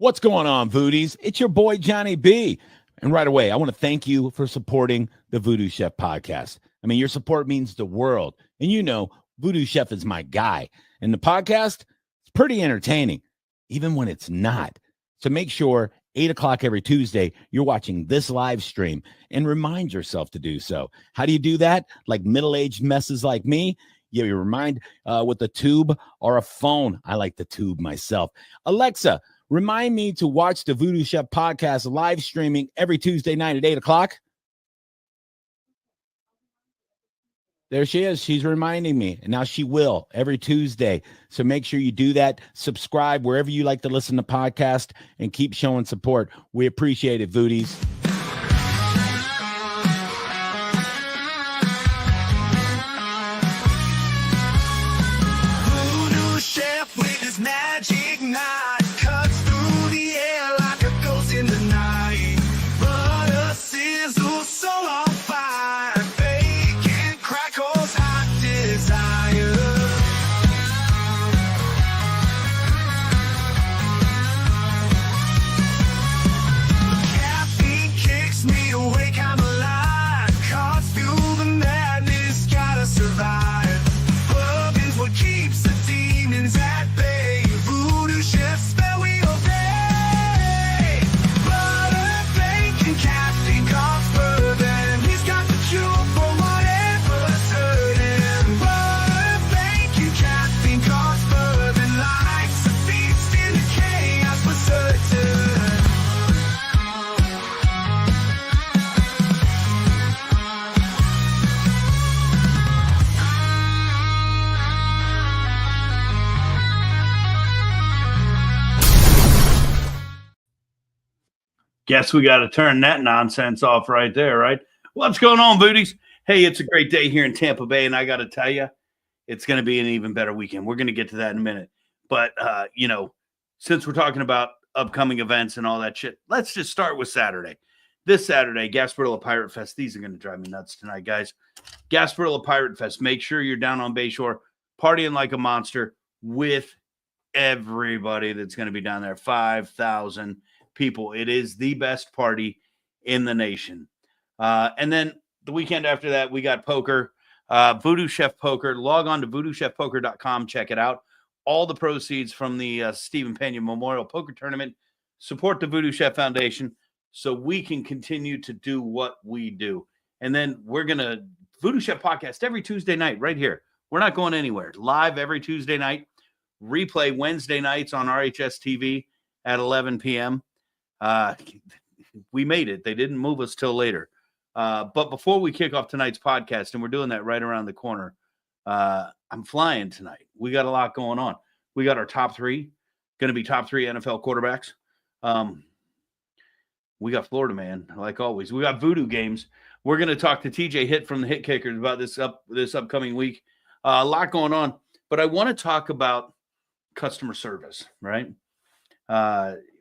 What's going on, Voodies? It's your boy, Johnny B. And right away, I want to thank you for supporting the VooDoo Chef podcast. I mean, your support means the world. And you know, VooDoo Chef is my guy. And the podcast, it's pretty entertaining, even when it's not. So make sure 8 o'clock every Tuesday, you're watching this live stream and remind yourself to do so. How do you do that? Like middle-aged messes like me? Yeah, you remind with a tube or a phone. I like the tube myself. Alexa, remind me to watch the VooDoo Chef podcast live streaming every Tuesday night at 8 o'clock. There she is. She's reminding me. And now she will every Tuesday. So make sure you do that. Subscribe wherever you like to listen to podcasts and keep showing support. We appreciate it, Voodies. VooDoo Chef with his magic knife cuts through the air like a ghost in the night. Butter sizzles so on fire, bacon crackles hot desire. Caffeine kicks me awake, I'm alive. Caught through the madness, gotta survive. Bourbon's what keeps the demons at bay. VooDoo Chef, spell we obey. Butter, bacon, caffeine, cough, bourbon. He's got the cure for whatever's hurting. Butter, bacon, caffeine, cough, bourbon. Life's a feast in the chaos for certain. Guess we got to turn that nonsense off right there, right? What's going on, Voodies? Hey, it's a great day here in Tampa Bay, and I got to tell you, it's going to be an even better weekend. We're going to get to that in a minute. But, since we're talking about upcoming events and all that shit, let's just start with Saturday. This Saturday, Gasparilla PirateFest. These are going to drive me nuts tonight, guys. Gasparilla PirateFest. Make sure you're down on Bayshore, partying like a monster with everybody that's going to be down there. 5,000 people. It is the best party in the nation. And then the weekend after that, we got poker, VooDoo Chef Poker. Log on to voodoochefpoker.com. Check it out. All the proceeds from the Stephen Pena Memorial Poker Tournament support the VooDoo Chef Foundation so we can continue to do what we do. And then we're going to VooDoo Chef podcast every Tuesday night right here. We're not going anywhere. Live every Tuesday night. Replay Wednesday nights on RHS TV at 11 p.m. We made it. They didn't move us till later. But before we kick off tonight's podcast, and we're doing that right around the corner, I'm flying tonight. We got a lot going on. We got our top three, going to be top three NFL quarterbacks. We got Florida Man, like always. We got VooDoo games. We're going to talk to TJ Hitt from the HittKickers about this upcoming week. A lot going on, but I want to talk about customer service, right?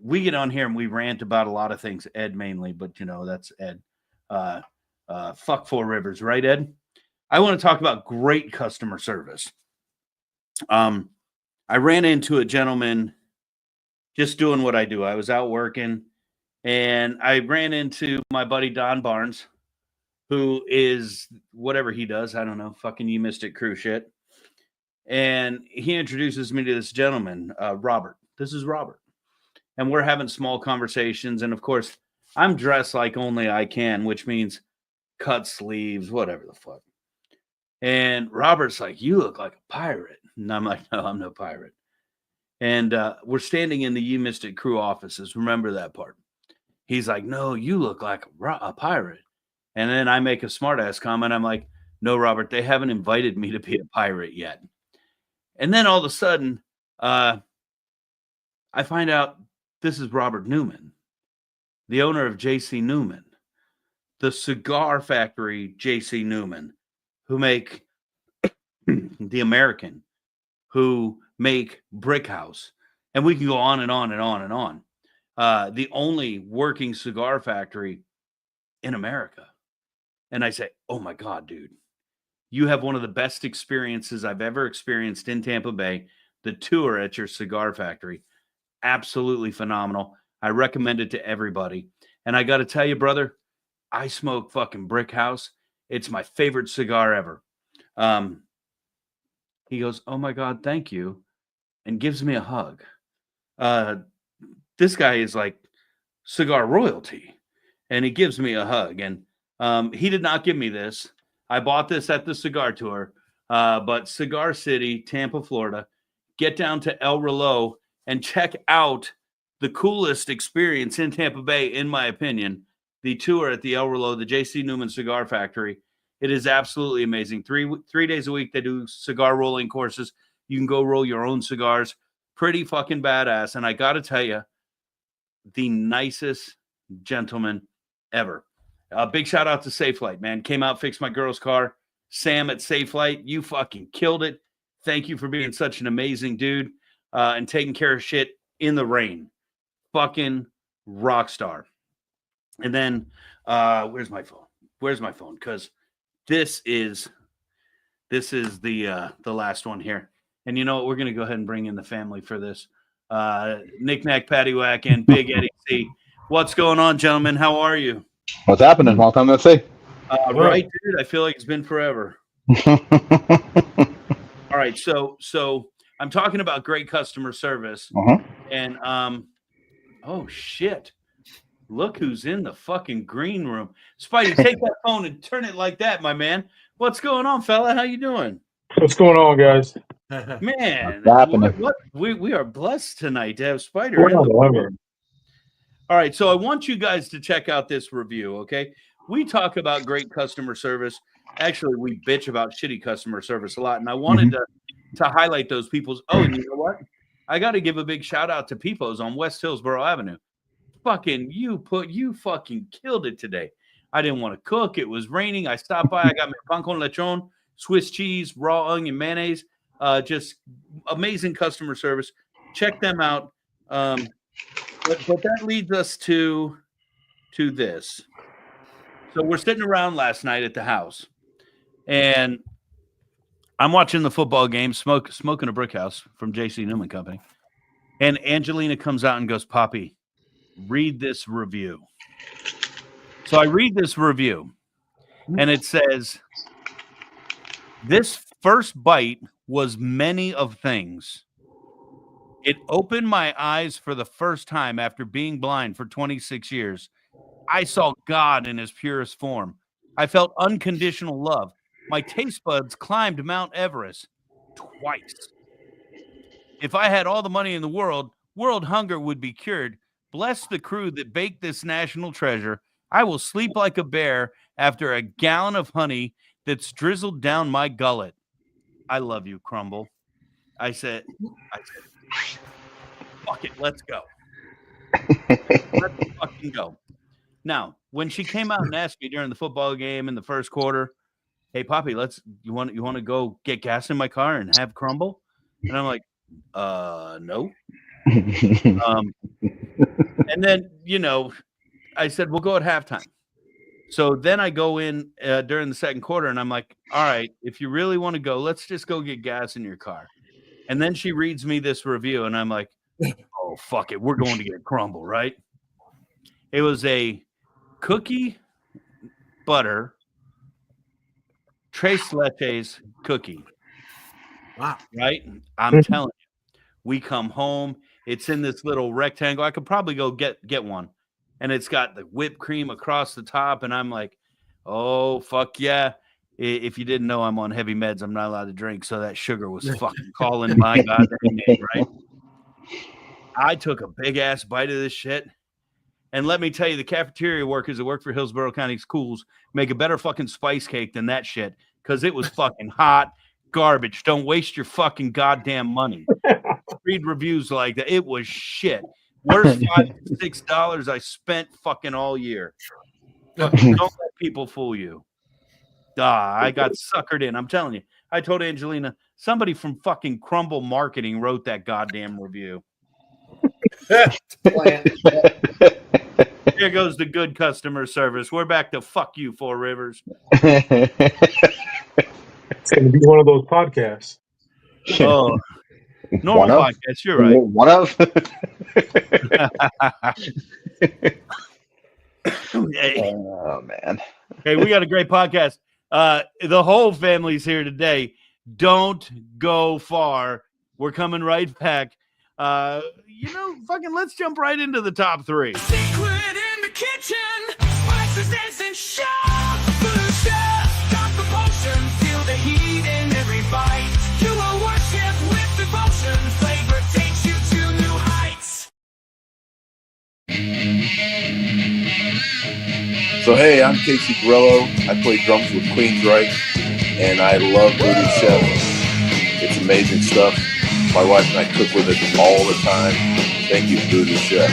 We get on here and we rant about a lot of things, Ed mainly, but that's Ed. Fuck Four Rivers, right, Ed? I want to talk about great customer service. I ran into a gentleman just doing what I do. I was out working and I ran into my buddy Don Barnes, who is whatever he does. I don't know, fucking You Missed It crew shit. And he introduces me to this gentleman, Robert. This is Robert. And we're having small conversations. And of course, I'm dressed like only I can, which means cut sleeves, whatever the fuck. And Robert's like, "You look like a pirate." And I'm like, "No, I'm no pirate." And we're standing in the You Missed It crew offices. Remember that part. He's like, "No, you look like a pirate." And then I make a smart ass comment. I'm like, "No, Robert, they haven't invited me to be a pirate yet." And then all of a sudden, I find out this is Robert Newman, the owner of J.C. Newman, the cigar factory J.C. Newman, who make the American, who make Brick House. And we can go on and on and on and on. The only working cigar factory in America. And I say, "Oh my God, dude, you have one of the best experiences I've ever experienced in Tampa Bay, the tour at your cigar factory. Absolutely phenomenal. I recommend it to everybody. And I got to tell you, brother, I smoke fucking Brick House. It's my favorite cigar ever. He goes, "Oh my God, thank you," and gives me a hug. This guy is like cigar royalty, and he gives me a hug. And he did not give me this. I bought this at the cigar tour, but Cigar City, Tampa, Florida. Get down to El Reloj and check out the coolest experience in Tampa Bay, in my opinion, the tour at the El Reloj, the J.C. Newman Cigar Factory. It is absolutely amazing. 3 days a week, they do cigar rolling courses. You can go roll your own cigars. Pretty fucking badass. And I got to tell you, the nicest gentleman ever. A big shout out to Safelight, man. Came out, fixed my girl's car. Sam at Safelight, you fucking killed it. Thank you for being such an amazing dude and taking care of shit in the rain. Fucking rock star. And then, where's my phone? Because this is the last one here. And you know what? We're going to go ahead and bring in the family for this. Knick Knack Paddywhack and Big Eddie C. What's going on, gentlemen? How are you? What's happening? Long time no see. Right, dude. I feel like it's been forever. All right, so I'm talking about great customer service, and oh shit! Look who's in the fucking green room. Spidey, take that phone and turn it like that, my man. What's going on, fella? How you doing? What's going on, guys? Man, What's happening? We are blessed tonight to have Spider in the room. All right, so I want you guys to check out this review, okay? We talk about great customer service. Actually, we bitch about shitty customer service a lot, and I wanted to highlight those people's. Oh, and you know what? I got to give a big shout out to People's on West Hillsborough Avenue. You fucking killed it today. I didn't want to cook. It was raining. I stopped by. I got my pan con lechon, Swiss cheese, raw onion mayonnaise. Just amazing customer service. Check them out. But that leads us to this. So we're sitting around last night at the house, and I'm watching the football game, smoking a Brick House from J.C. Newman Company. And Angelina comes out and goes, "Poppy, read this review." So I read this review, and it says, "This first bite was many of things. It opened my eyes for the first time after being blind for 26 years. I saw God in his purest form. I felt unconditional love. My taste buds climbed Mount Everest twice. If I had all the money in the world hunger would be cured. Bless the crew that baked this national treasure. I will sleep like a bear after a gallon of honey that's drizzled down my gullet. I love you, Crumble." I said, fuck it, let's go. Let's fucking go. Now, when she came out and asked me during the football game in the first quarter, "Hey, Poppy, you want to go get gas in my car and have Crumble?" And I'm like, no. And then, I said, "We'll go at halftime." So then I go in during the second quarter, and I'm like, "All right, if you really want to go, let's just go get gas in your car." And then she reads me this review, and I'm like, "Oh, fuck it. We're going to get Crumble, right?" It was a cookie butter tres leches cookie. Wow. Right? I'm telling you. We come home. It's in this little rectangle. I could probably go get one. And it's got the whipped cream across the top. And I'm like, oh, fuck yeah. If you didn't know, I'm on heavy meds. I'm not allowed to drink. So that sugar was fucking calling my goddamn name, right? I took a big-ass bite of this shit. And let me tell you, the cafeteria workers that work for Hillsborough County Schools make a better fucking spice cake than that shit. Because it was fucking hot garbage. Don't waste your fucking goddamn money. Read reviews like that. It was shit. Worst $5 to $6 I spent fucking all year. Don't let people fool you. I got suckered in. I'm telling you. I told Angelina, somebody from fucking Crumble Marketing wrote that goddamn review. Here goes the good customer service. We're back to fuck you, Four Rivers. It's going to be one of those podcasts. Oh, Normal podcast. You're right. One of. Hey. Oh man. Hey, we got a great podcast. The whole family's here today. Don't go far. We're coming right back. Fucking let's jump right into the top three. Secret in the kitchen, spices dancing sharp. Food chef, got the potion, feel the heat in every bite. You will worship with devotion, flavor takes you to new heights. So hey, I'm Casey Grello. I play drums with Queensryche, and I love VooDoo Chef. It's amazing stuff. My wife and I cook with it all the time. Thank you, VooDoo Chef.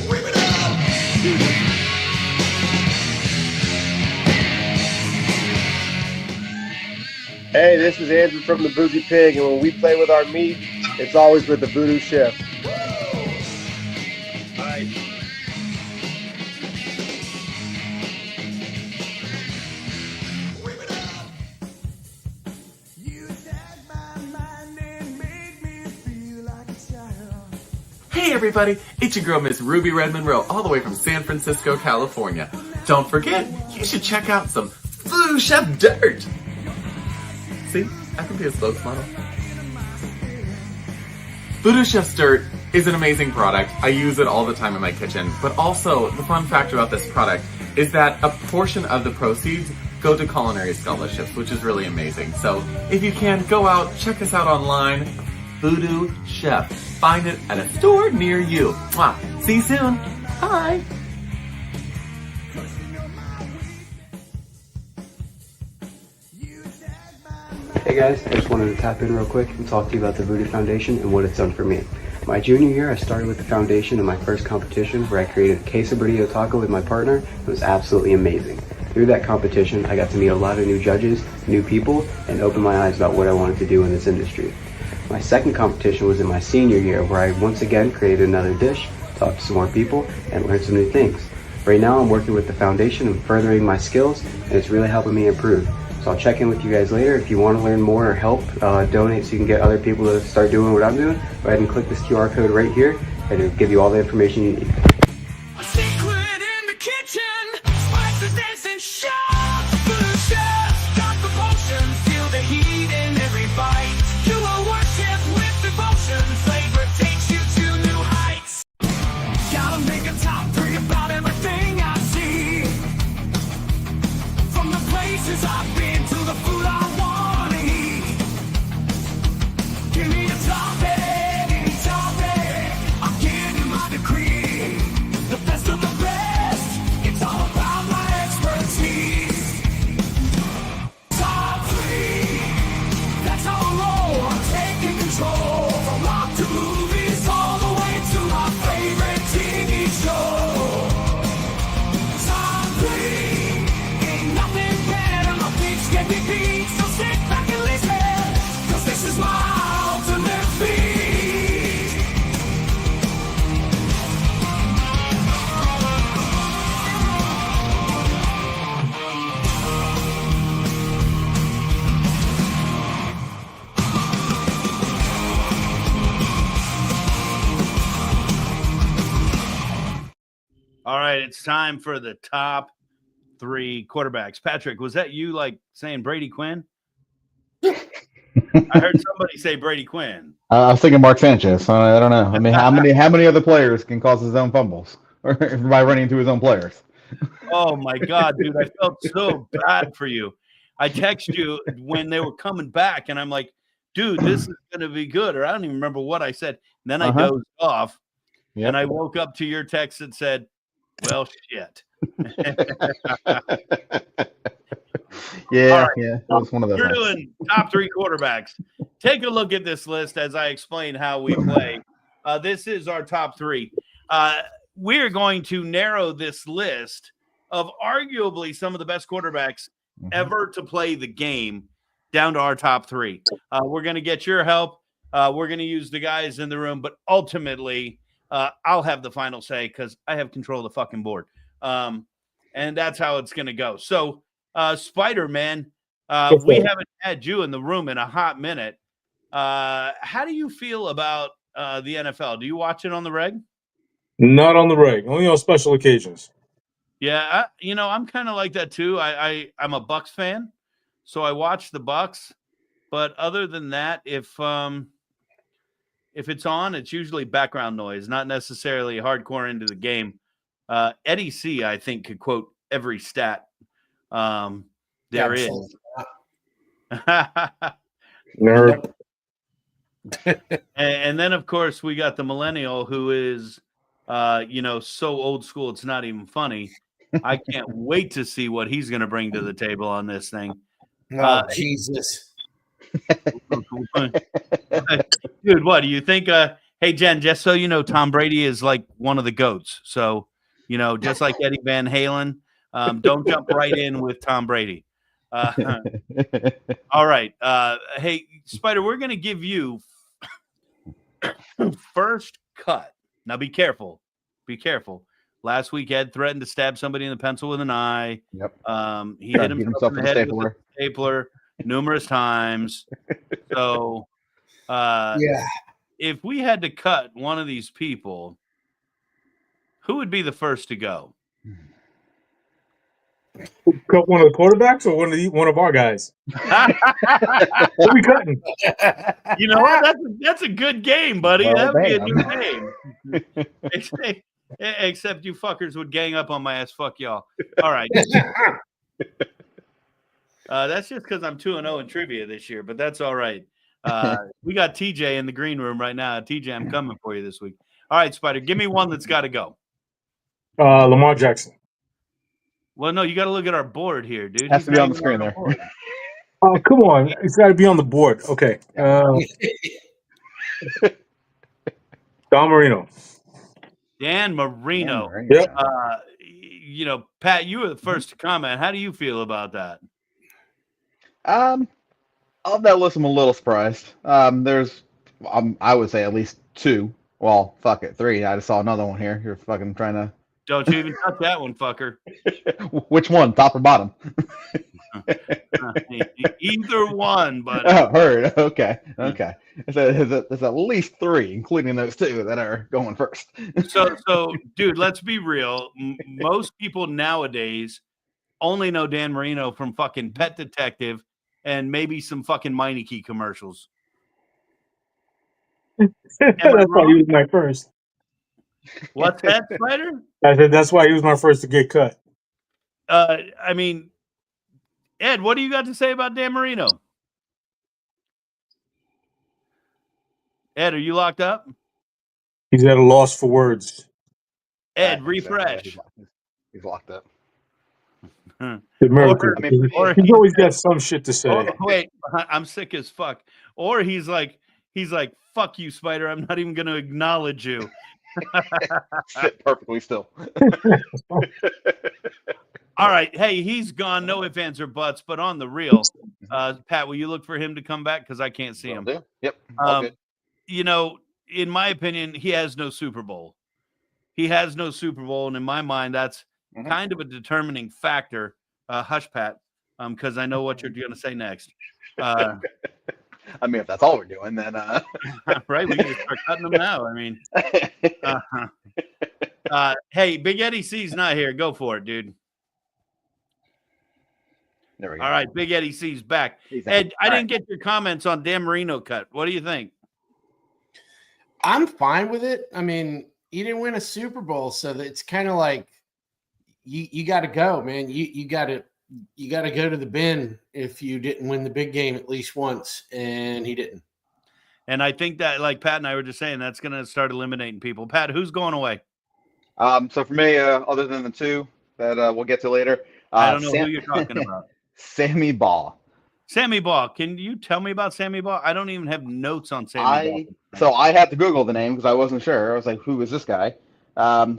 Whip it up. Hey, this is Andrew from the Bougie Pig, and when we play with our meat, it's always with the VooDoo Chef. All right. Whip it up. You set my mind and make me feel like a child. Hey everybody, it's your girl Miss Ruby Red Monroe, all the way from San Francisco, California. Don't forget, you should check out some VooDoo Chef dirt. See, I can be a spokesmodel. VooDoo Chef's dirt is an amazing product. I use it all the time in my kitchen, but also the fun fact about this product is that a portion of the proceeds go to culinary scholarships, which is really amazing. So if you can, go out, check us out online, VooDoo Chef. Find it at a store near you. Mwah. See you soon. Bye. Hey guys, I just wanted to tap in real quick and talk to you about the VooDoo Foundation and what it's done for me. My junior year, I started with the foundation in my first competition where I created a quesabrillo taco with my partner. It was absolutely amazing. Through that competition, I got to meet a lot of new judges, new people, and open my eyes about what I wanted to do in this industry. My second competition was in my senior year where I once again created another dish, talked to some more people, and learned some new things. Right now, I'm working with the foundation and furthering my skills, and it's really helping me improve. So I'll check in with you guys later. If you want to learn more or help donate so you can get other people to start doing what I'm doing, go ahead and click this QR code right here, and it'll give you all the information you need. A secret in the kitchen, spices dancing sharp. Food chef, got the potion, feel the heat in every bite. You will worship with devotion, flavor takes you to new heights. Gotta make a top three about everything I see. From the places I've been to the food I wanna eat. Give me a topic, any topic. I'm getting my degree. The best of the best. It's all about my expertise. Top three. That's how I roll. I'm taking control. From rock to movies, all the way to my favorite TV show. Top three. Ain't nothing better. My beats get me beat. So sit back and listen. 'Cause this is my ultimate beat. All right, it's time for the top three quarterbacks. Patrick, was that you like saying Brady Quinn? I heard somebody say Brady Quinn. I was thinking Mark Sanchez. I don't know. I mean, how many other players can cause his own fumbles or by running into his own players? Oh my God, dude, I felt so bad for you. I texted you when they were coming back, and I'm like, dude, this is going to be good. Or I don't even remember what I said. And then I dozed off, and I woke up to your text that said, well, shit. Yeah, right. yeah, that was one of those. We're nights. doing top three quarterbacks. Take a look at this list as I explain how we play. This is our top three. We're going to narrow this list of arguably some of the best quarterbacks ever to play the game down to our top three. We're going to get your help. We're going to use the guys in the room, but ultimately, I'll have the final say because I have control of the fucking board. And that's how it's going to go. So, Spider-Man, we haven't had you in the room in a hot minute. How do you feel about the NFL? Do you watch it on the reg? Not on the reg, only on special occasions. Yeah, I'm kind of like that too. I'm a Bucks fan, so I watch the Bucks. But other than that, if it's on, it's usually background noise, not necessarily hardcore into the game. Eddie C, I think, could quote every stat there is. Nerd. and then, of course, we got the millennial who is, so old school, it's not even funny. I can't wait to see what he's going to bring to the table on this thing. Oh, Jesus. Dude, what do you think? Hey, Jen, just so you know, Tom Brady is like one of the GOATs. So, just like Eddie Van Halen, don't jump right in with Tom Brady. All right. Hey, Spider, we're going to give you first cut. Now, be careful. Be careful. Last week, Ed threatened to stab somebody in the pencil with an eye. Yep. He hit himself in the head with a stapler numerous times. So, if we had to cut one of these people, who would be the first to go? Cut one of the quarterbacks or one of our guys? What are we cutting? You know what? That's a good game, buddy. That would be a new game. Except you fuckers would gang up on my ass. Fuck y'all. All right. That's just because I'm 2-0 in trivia this year, but that's all right. We got TJ in the green room right now. TJ, I'm coming for you this week. All right, Spider, give me one that's got to go. Lamar Jackson. Well, no, you got to look at our board here, dude. Has to be on the screen there. Oh, come on. It's got to be on the board. Okay. Don Marino. Dan Marino. Yep. Pat, you were the first to comment. How do you feel about that? Of that list, I'm a little surprised. There's, I would say at least two. Well, fuck it, three. I just saw another one here. You're fucking trying to. Don't you even touch that one, fucker. Which one, top or bottom? Either one, but Oh, heard. Okay. There's at least three, including those two that are going first. So, dude, let's be real. Most people nowadays only know Dan Marino from fucking Pet Detective and maybe some fucking Meineke commercials. That's why he was my first. What's that, Spider? I said that's why he was my first to get cut. I mean, Ed, what do you got to say about Dan Marino? Ed, are you locked up? He's at a loss for words. Ed, refresh. He's locked up. He's always got some shit to say. Wait, I'm sick as fuck. Or he's like, fuck you, Spider. I'm not even going to acknowledge you. Sit perfectly still. All right. Hey, he's gone. No ifs, ands, or buts. But on the real, Pat, will you look for him to come back? Because I can't see him. Yep. All good. In my opinion, he has no Super Bowl. He has no Super Bowl. And in my mind, that's kind of a determining factor. Hush, Pat, because I know what you're going to say next. I mean, if that's all we're doing, then right, we can start cutting them now. I mean, hey, Big Eddie C's not here. Go for it, dude. There we go. All right, Big Eddie C's back. Ed, I didn't get your comments on Dan Marino cut. What do you think? I'm fine with it. I mean, he didn't win a Super Bowl, so it's kind of like you got to go, man. You got to go to the bin if you didn't win the big game at least once, and he didn't. And I think that, like Pat and I were just saying, that's going to start eliminating people. Pat, who's going away? So for me, other than the two that we'll get to later, I don't know who you're talking about. Sammy Baugh. Sammy Baugh. Can you tell me about Sammy Baugh? I don't even have notes on Sammy Baugh. So I had to Google the name because I wasn't sure. I was like, who is this guy?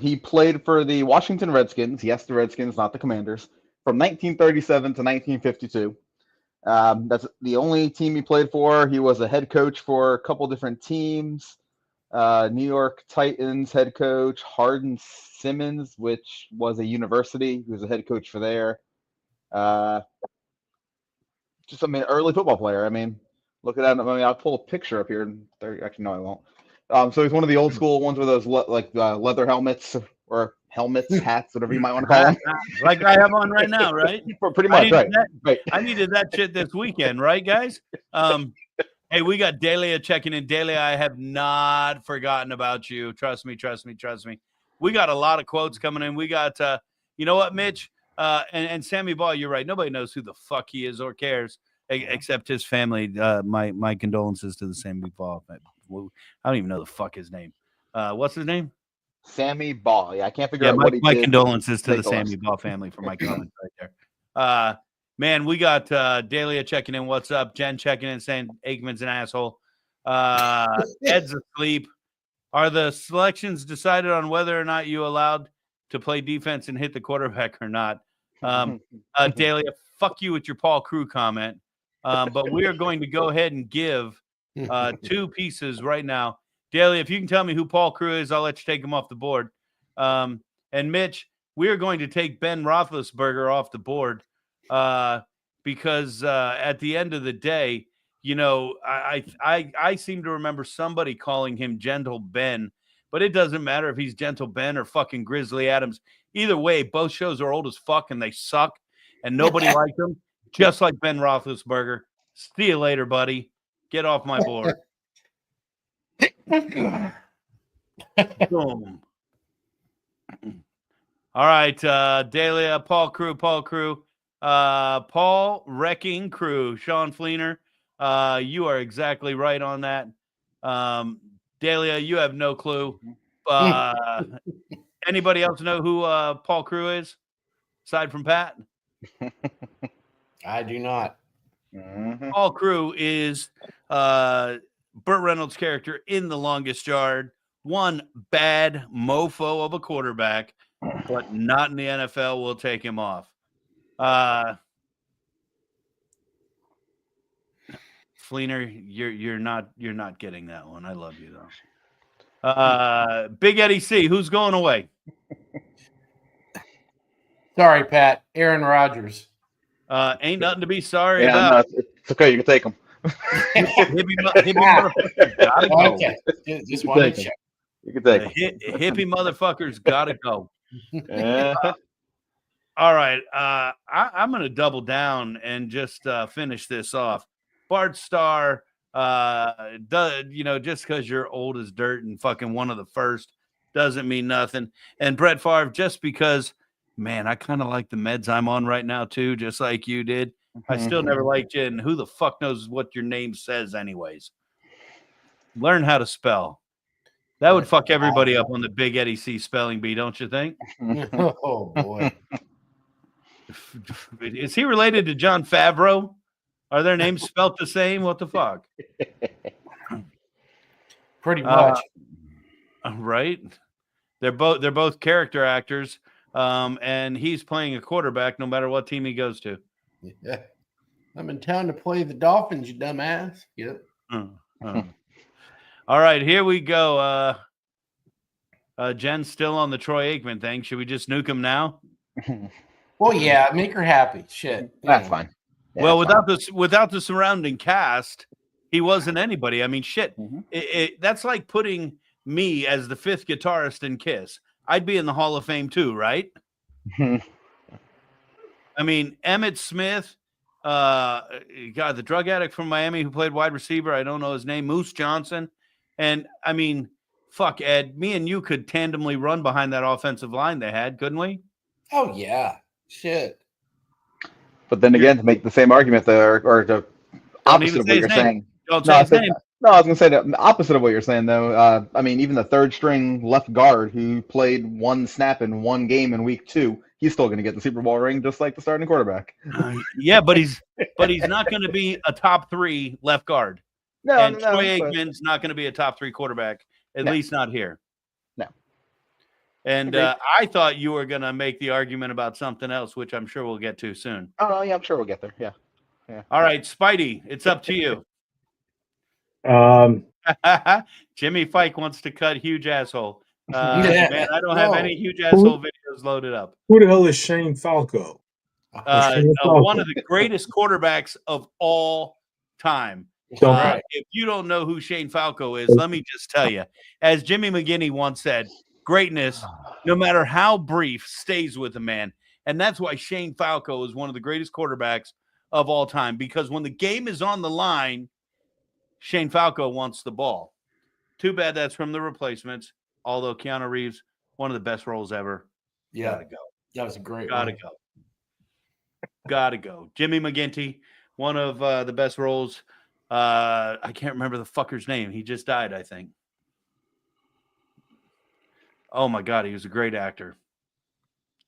He played for the Washington Redskins. Yes, the Redskins, not the Commanders. From 1937 to 1952. That's the only team he played for. He was a head coach for a couple different teams. New York Titans head coach, Hardin Simmons, which was a university. He was a head coach for there. Early football player. I mean, Looking at him, I mean, I'll pull a picture up here. And actually, no, I won't. So he's one of the old school ones with those leather helmets or helmets, hats, whatever you might want to call them. Like I have on right now, right? Pretty much, right? I needed that shit this weekend, right, guys? Hey, we got Delia checking in. Delia, I have not forgotten about you. Trust me. We got a lot of quotes coming in. We got, you know what, Mitch? And Sammy Ball, you're right. Nobody knows who the fuck he is or cares except his family. My condolences to the Sammy Ball. I don't even know the fuck his name. What's his name? Sammy Ball. Yeah, I can't figure out what he my did. condolences to the Sammy Ball family for my comments right there. Man, we got Delia checking in. What's up? Jen checking in saying Aikman's an asshole. Ed's asleep. Are the selections decided on whether or not you allowed to play defense and hit the quarterback or not? Delia, fuck you with your Paul Crew comment. But we are going to go ahead and give two pieces right now. Delia, if you can tell me who Paul Crew is, I'll let you take him off the board. And Mitch, we are going to take Ben Roethlisberger off the board. Because at the end of the day, you know, I seem to remember somebody calling him Gentle Ben, but it doesn't matter if he's Gentle Ben or fucking Grizzly Adams. Either way, both shows are old as fuck and they suck, and nobody likes them, just like Ben Roethlisberger. See you later, buddy. Get off my board. Boom. All right, Delia, Paul Crew. Paul Wrecking Crew, Sean Fleener. You are exactly right on that. Delia, you have no clue. Anybody else know who Paul Crew is aside from Pat? I do not. Paul Crew is Burt Reynolds' character in The Longest Yard. One bad mofo of a quarterback, but not in the NFL. We'll take him off. Fleener, you're not getting that one. I love you though. Big Eddie C, who's going away? Sorry, Pat. Aaron Rodgers. Ain't nothing to be sorry Yeah, about. no, it's okay. You can take them. Hippie motherfuckers gotta go. Okay. Just wanted to check. You can take them. Hippie motherfuckers gotta go. Yeah. All right. I'm going to double down and just finish this off. Bart Starr, just because you're old as dirt and fucking one of the first doesn't mean nothing. And Brett Favre, just because, man, I kind of like the meds I'm on right now, too, just like you did. I still never liked you. And who the fuck knows what your name says, anyways? Learn how to spell. That would fuck everybody up on the Big Eddie C spelling bee, don't you think? Oh, boy. Is he related to John Favreau? Are their names spelt the same? What the fuck? Pretty much. Right? They're both character actors, and he's playing a quarterback no matter what team he goes to. Yeah. I'm in town to play the Dolphins, you dumbass. Yep. All right, here we go. Jen's still on the Troy Aikman thing. Should we just nuke him now? Well, yeah, make her happy. Shit. That's fine. Yeah, well, without the surrounding cast, he wasn't anybody. I mean, shit. That's like putting me as the fifth guitarist in Kiss. I'd be in the Hall of Fame too, right? I mean, Emmitt Smith, the drug addict from Miami who played wide receiver. I don't know his name. Moose Johnson. And I mean, fuck, Ed, me and you could tandemly run behind that offensive line they had, couldn't we? Oh, yeah. Shit. But then again, to make the same argument there, or the opposite of what you're saying. Don't say his name. No, I was going to say the opposite of what you're saying, though. I mean, even the third string left guard who played one snap in one game in week 2, he's still going to get the Super Bowl ring, just like the starting quarterback. Yeah, but he's not going to be a top 3 left guard. Troy Aikman's not going to be a top 3 quarterback, at least not here. No. And I thought you were going to make the argument about something else, which I'm sure we'll get to soon. Oh, yeah, I'm sure we'll get there. Yeah. All right, Spidey, it's up to you. Jimmy Fike wants to cut huge asshole. Man, I don't have any huge asshole videos loaded up. Who the hell is Shane Falco? One of the greatest quarterbacks of all time. Right. If you don't know who Shane Falco is, let me just tell you, as Jimmy McGinney once said, greatness, no matter how brief, stays with a man. And that's why Shane Falco is one of the greatest quarterbacks of all time, because when the game is on the line, Shane Falco wants the ball. Too bad that's from The Replacements, although Keanu Reeves, one of the best roles ever. Yeah. Gotta go. That was a great Gotta one. go. Gotta go. Jimmy McGinty, one of the best roles. I can't remember the fucker's name. He just died, I think. Oh my God, he was a great actor.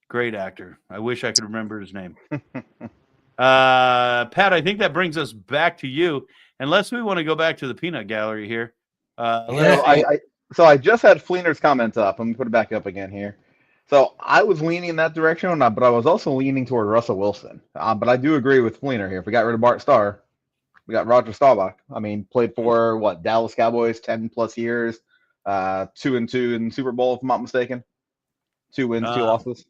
Great actor. I wish I could remember his name. Pat, I think that brings us back to you. Unless we want to go back to the peanut gallery here. So I just had Fleener's comments up. I'm gonna put it back up again here. So I was leaning in that direction, but I was also leaning toward Russell Wilson. But I do agree with Fleener here. If we got rid of Bart Starr, we got Roger Staubach. I mean, played for what, Dallas Cowboys, 10+ years, 2-2 in Super Bowl, if I'm not mistaken. 2 wins, 2 losses.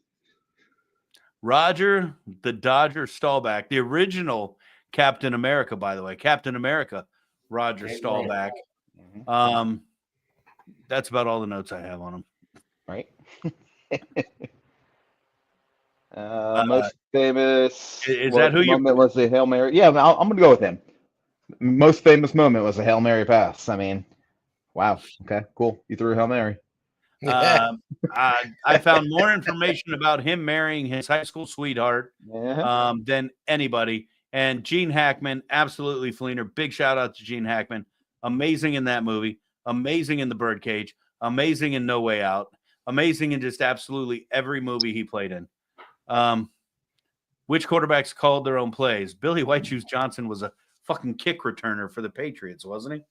Roger the Dodger Staubach, the original Captain America, by the way. Captain America, Roger Staubach. That's about all the notes I have on him. Right. Most famous is that who you moment was the Hail Mary? Yeah, I'm going to go with him. Most famous moment was a Hail Mary pass. I mean, wow. Okay, cool. You threw a Hail Mary. I found more information about him marrying his high school sweetheart than anybody. And Gene Hackman, absolutely Fleener. Big shout out to Gene Hackman. Amazing in that movie. Amazing in The Birdcage. Amazing in No Way Out. Amazing in just absolutely every movie he played in. Which quarterbacks called their own plays? Billy White Shoes Johnson was a fucking kick returner for the Patriots, wasn't he?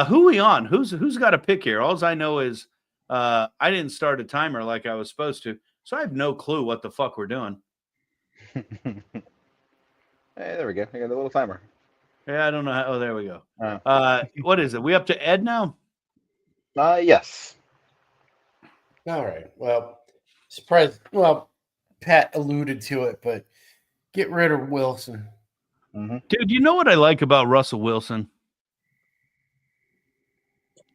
Who we on? Who's got a pick here? All I know is I didn't start a timer like I was supposed to, so I have no clue what the fuck we're doing. Hey, there we go. I got a little timer. Yeah, I don't know how. Oh, there we go. What is it? We up to Ed now? Yes. All right. Well, Pat alluded to it, but get rid of Wilson. Dude, you know what I like about Russell Wilson?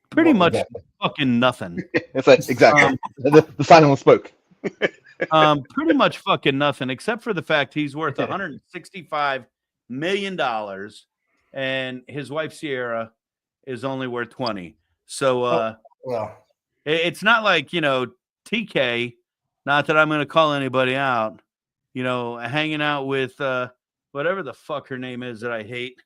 Pretty much fucking nothing. It's like, exactly. The silent spoke. Pretty much fucking nothing, except for the fact he's worth $165 million, and his wife Sierra is only worth 20. So, it's not like, TK. Not that I'm going to call anybody out. Hanging out with whatever the fuck her name is that I hate.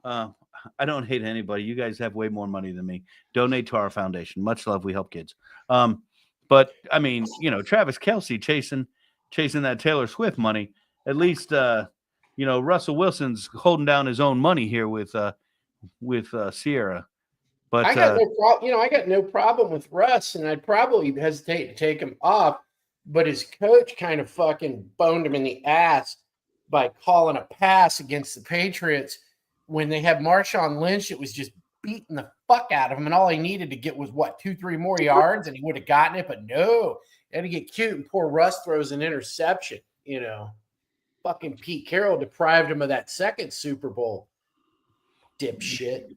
I don't hate anybody. You guys have way more money than me. Donate to our foundation. Much love. We help kids. But I mean, Travis Kelce chasing that Taylor Swift money. At least, Russell Wilson's holding down his own money here with Sierra. But I got I got no problem with Russ, and I'd probably hesitate to take him off. But his coach kind of fucking boned him in the ass by calling a pass against the Patriots when they had Marshawn Lynch. It was just beating the fuck out of him, and all he needed to get was 2-3 more yards, and he would have gotten it. But no, he had to get cute, and poor Russ throws an interception. Fucking Pete Carroll deprived him of that second Super Bowl. Dipshit.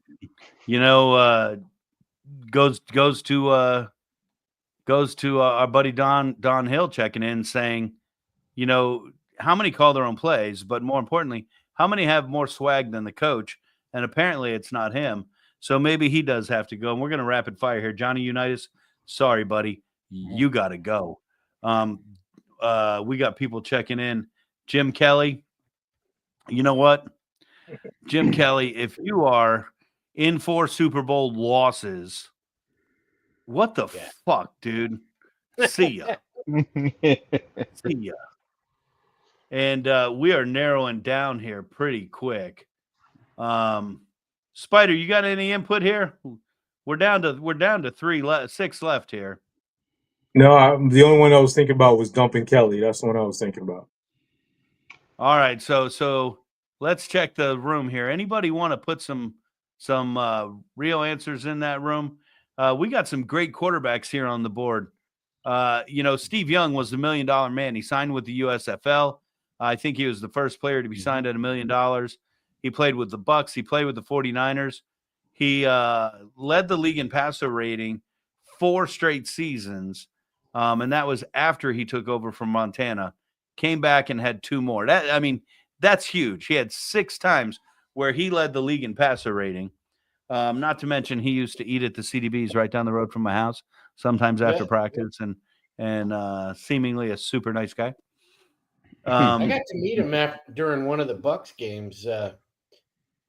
Goes to our buddy Don Hill checking in saying, how many call their own plays, but more importantly, how many have more swag than the coach? And apparently it's not him. So maybe he does have to go. And we're going to rapid fire here. Johnny Unitas, sorry, buddy. You got to go. We got people checking in. Jim Kelly, you know what? Jim Kelly, if you are in 4 Super Bowl losses, what the fuck, dude? See ya. See ya. And we are narrowing down here pretty quick. Spider, you got any input here? We're down to 6 left here. No, the only one I was thinking about was dumping Kelly. That's the one I was thinking about. All right, so let's check the room here. Anybody want to put some real answers in that room? We got some great quarterbacks here on the board. Steve Young was the $1 million man. He signed with the USFL. I think he was the first player to be signed at $1 million. He played with the Bucks. He played with the 49ers. He led the league in passer rating 4 straight seasons, and that was after he took over from Montana. Came back and had 2 more. That's huge. He had 6 times where he led the league in passer rating. Not to mention he used to eat at the CDBs right down the road from my house, sometimes after practice, and seemingly a super nice guy. I got to meet him during one of the Bucks games.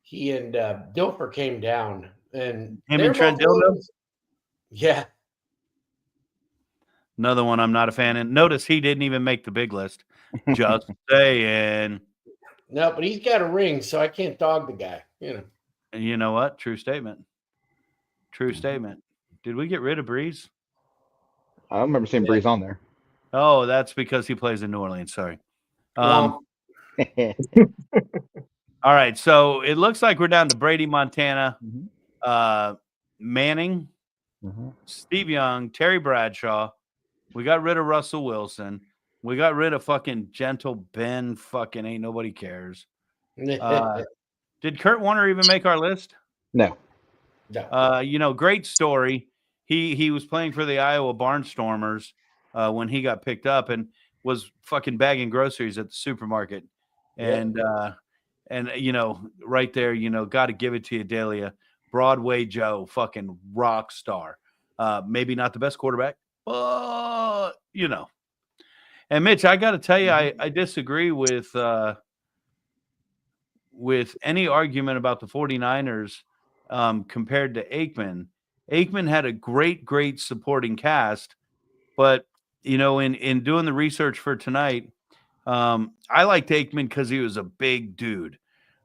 He and Dilfer came down, and him and Trent Dilfer. Yeah. Another one I'm not a fan of. Notice he didn't even make the big list. Just saying. No, but he's got a ring, so I can't dog the guy. And you know what? True statement. True statement. Did we get rid of Breeze? I don't remember seeing Breeze on there. Oh, that's because he plays in New Orleans. Sorry. All right. So it looks like we're down to Brady, Montana, Manning, Steve Young, Terry Bradshaw. We got rid of Russell Wilson. We got rid of fucking Gentle Ben. Fucking ain't nobody cares. Did Kurt Warner even make our list? No. Great story. He was playing for the Iowa Barnstormers when he got picked up and was fucking bagging groceries at the supermarket. And right there, got to give it to you, Dahlia. Broadway Joe, fucking rock star. Maybe not the best quarterback, but And Mitch, I got to tell you, I disagree with any argument about the 49ers compared to Aikman. Aikman had a great supporting cast, but in doing the research for tonight, I liked Aikman because he was a big dude.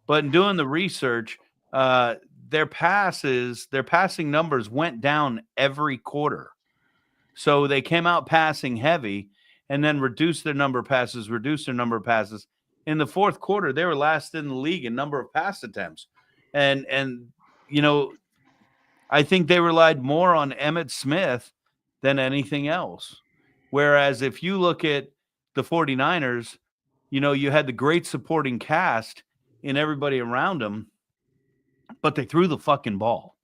But in doing the research, their passing numbers went down every quarter. So they came out passing heavy and then reduced their number of passes. In the fourth quarter, they were last in the league in number of pass attempts. And I think they relied more on Emmitt Smith than anything else. Whereas if you look at the 49ers, you had the great supporting cast in everybody around them, but they threw the fucking ball.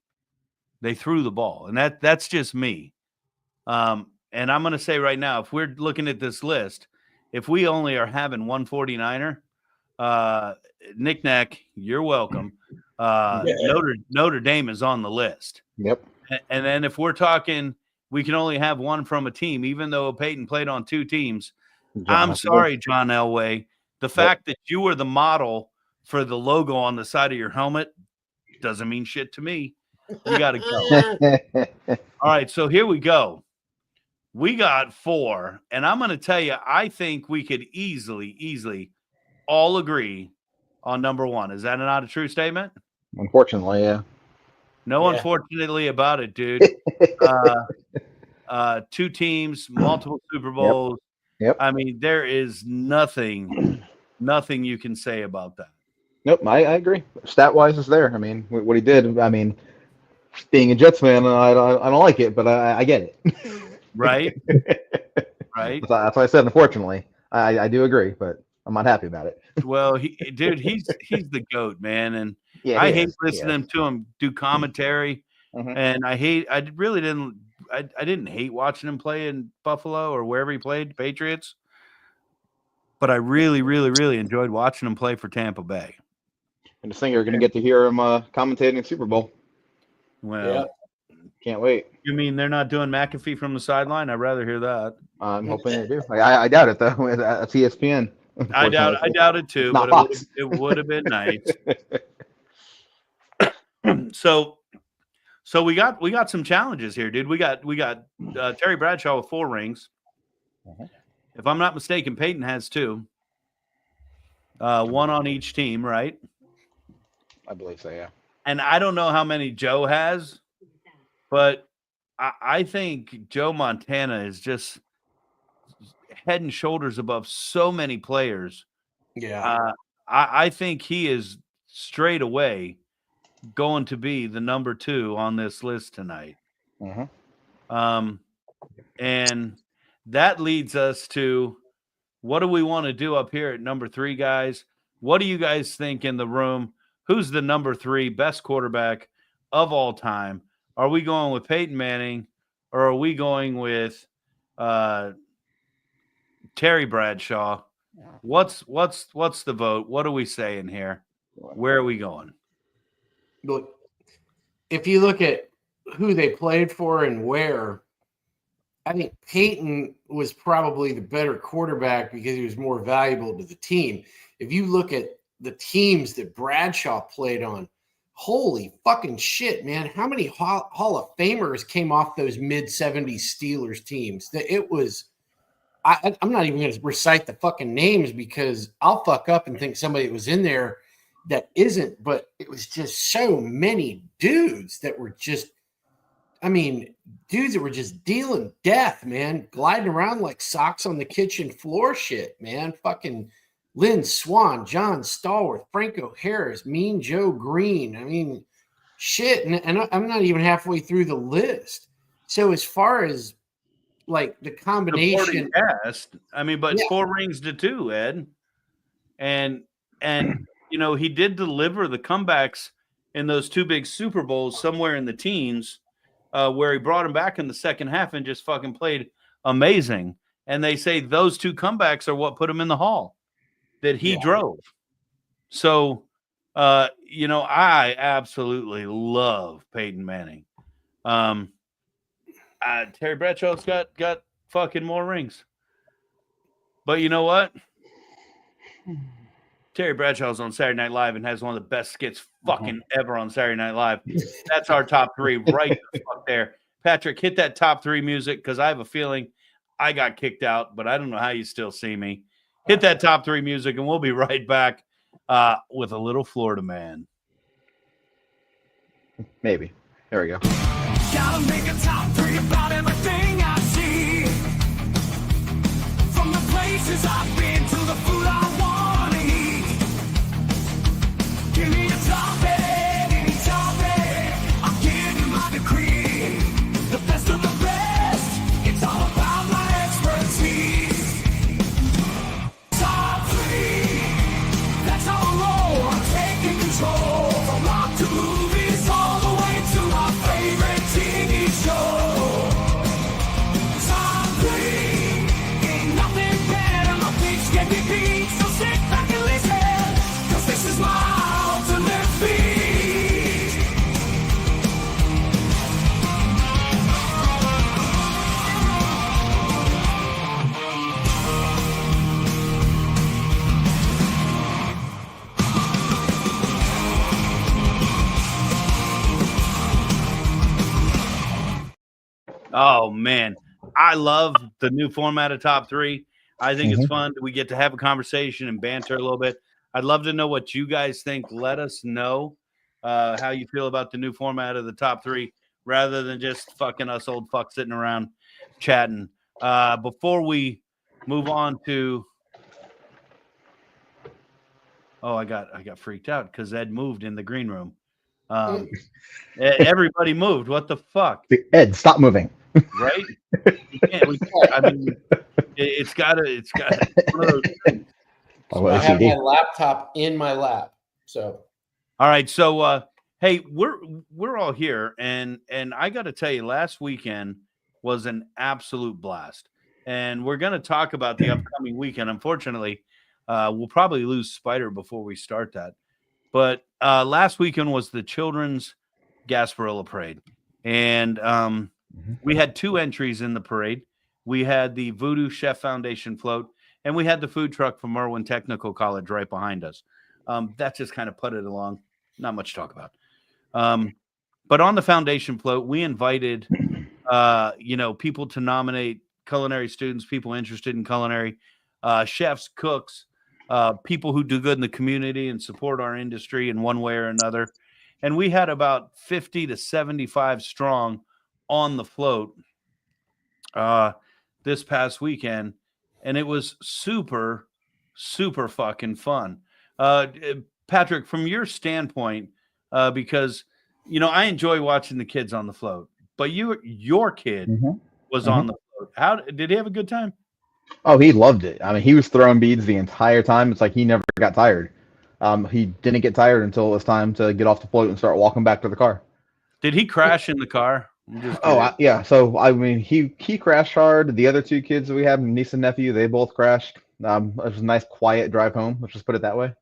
They threw the ball. And that's just me. And I'm going to say right now, if we're looking at this list, if we only are having one 49er, Knick-Knack, you're welcome. Notre Dame is on the list. Yep. And then if we're talking, we can only have one from a team, even though Peyton played on 2 teams. I'm sorry, John Elway. The fact that you were the model for the logo on the side of your helmet doesn't mean shit to me. You got to go. All right, so here we go. We got 4, and I'm going to tell you, I think we could easily all agree on number 1. Is that not a true statement? Unfortunately, yeah. No, unfortunately about it, dude. 2 teams, multiple Super Bowls. Yep. I mean, there is nothing you can say about that. Nope, I agree. Stat-wise, it's there. I mean, what he did, being a Jets fan, I don't like it, but I get it. Right? Right? That's why I said, unfortunately. I do agree, but I'm not happy about it. Well, he's the GOAT, man, and I hate listening to him do commentary, and I didn't hate watching him play in Buffalo or wherever he played, Patriots, but I really enjoyed watching him play for Tampa Bay. And the thing, you're going to get to hear him commentating Super Bowl. Well, can't wait. You mean they're not doing McAfee from the sideline? I'd rather hear that. I'm hoping they do. I doubt it, though. That's ESPN. I doubt it too, but it would have been nice. So we got some challenges here, dude. We got Terry Bradshaw with 4 rings. If I'm not mistaken, Peyton has 2. 1 on each team, right? I believe so, yeah. And I don't know how many Joe has, but I think Joe Montana is just head and shoulders above so many players. Yeah. I think he is straight away going to be the number 2 on this list tonight. And that leads us to, what do we want to do up here at number 3, guys? What do you guys think in the room? who's the number 3 best quarterback of all time? Are we going with Peyton Manning, or are we going with Terry Bradshaw? What's the vote? What are we saying here? Where are we going? Look, if you look at who they played for and where, I think Peyton was probably the better quarterback because he was more valuable to the team. If you look at the teams that Bradshaw played on, holy fucking shit, man. How many Hall of Famers came off those mid-70s Steelers teams? It was – I'm not even going to recite the fucking names because I'll fuck up and think somebody was in there that isn't, but it was just so many dudes that were just – I mean, dudes that were just dealing death, man, gliding around like socks on the kitchen floor shit, man. Fucking Lynn Swan, John Stallworth, Franco Harris, Mean Joe Green. I mean, shit. And I'm not even halfway through the list. So as far as like the combination. Cast, I mean, but 4 rings to 2, Ed. And you know, he did deliver the comebacks in those 2 big Super Bowls somewhere in the teens. Where he brought him back in the second half and just fucking played amazing. And they say those 2 comebacks are what put him in the Hall that he drove. So, you know, I absolutely love Peyton Manning. Terry Bradshaw's got fucking more rings. But you know what? Terry Bradshaw's on Saturday Night Live and has one of the best skits fucking ever on Saturday Night Live. That's our top 3 right the fuck there. Patrick, hit that top 3 music because I have a feeling I got kicked out, but I don't know how you still see me. Hit that top 3 music, and we'll be right back with a little Florida man. Maybe. There we go. Gotta make a top 3 about everything I see. From the places I've been to the food I wanna eat. Give me a topic, any topic. I'll give you my decree. The best of the best. It's all about my expertise. Top 3. That's how I roll. I'm taking control. From rock to movies, all the way to my favorite TV show. Top 3. Ain't nothing better. My picks can be beat. So sit back and listen. 'Cause this is my ultimate beat. Oh, man. I love the new format of top 3. I think it's fun. We get to have a conversation and banter a little bit. I'd love to know what you guys think. Let us know how you feel about the new format of the top 3 rather than just fucking us old fucks sitting around chatting. Before we move on to – oh, I got freaked out because Ed moved in the green room. Everybody moved. What the fuck? Ed, stop moving. Right? We can't. I mean, it's got one of those things. I have my laptop in my lap. So, all right. So, hey, we're all here, and I got to tell you, last weekend was an absolute blast, and we're going to talk about the upcoming weekend. Unfortunately, we'll probably lose Spider before we start that, but last weekend was the Children's Gasparilla Parade, and we had 2 entries in the parade. We had the VooDoo Chef Foundation float, and we had the food truck from Merwin Technical College right behind us. That just kind of put it along. Not much to talk about. But on the foundation float, we invited, people to nominate culinary students, people interested in culinary, chefs, cooks, people who do good in the community and support our industry in one way or another. And we had about 50 to 75 strong on the float this past weekend, and it was super, super fucking fun. Patrick, from your standpoint, because I enjoy watching the kids on the float, but your kid was on the float. How did he have a good time? Oh, he loved it. I mean, he was throwing beads the entire time. It's like he never got tired. He didn't get tired until it was time to get off the float and start walking back to the car. Did he crash in the car? I'm just Oh, curious. yeah. So I mean, he crashed hard. The other two kids that we have, niece and nephew, they both crashed. It was a nice, quiet drive home. Let's just put it that way.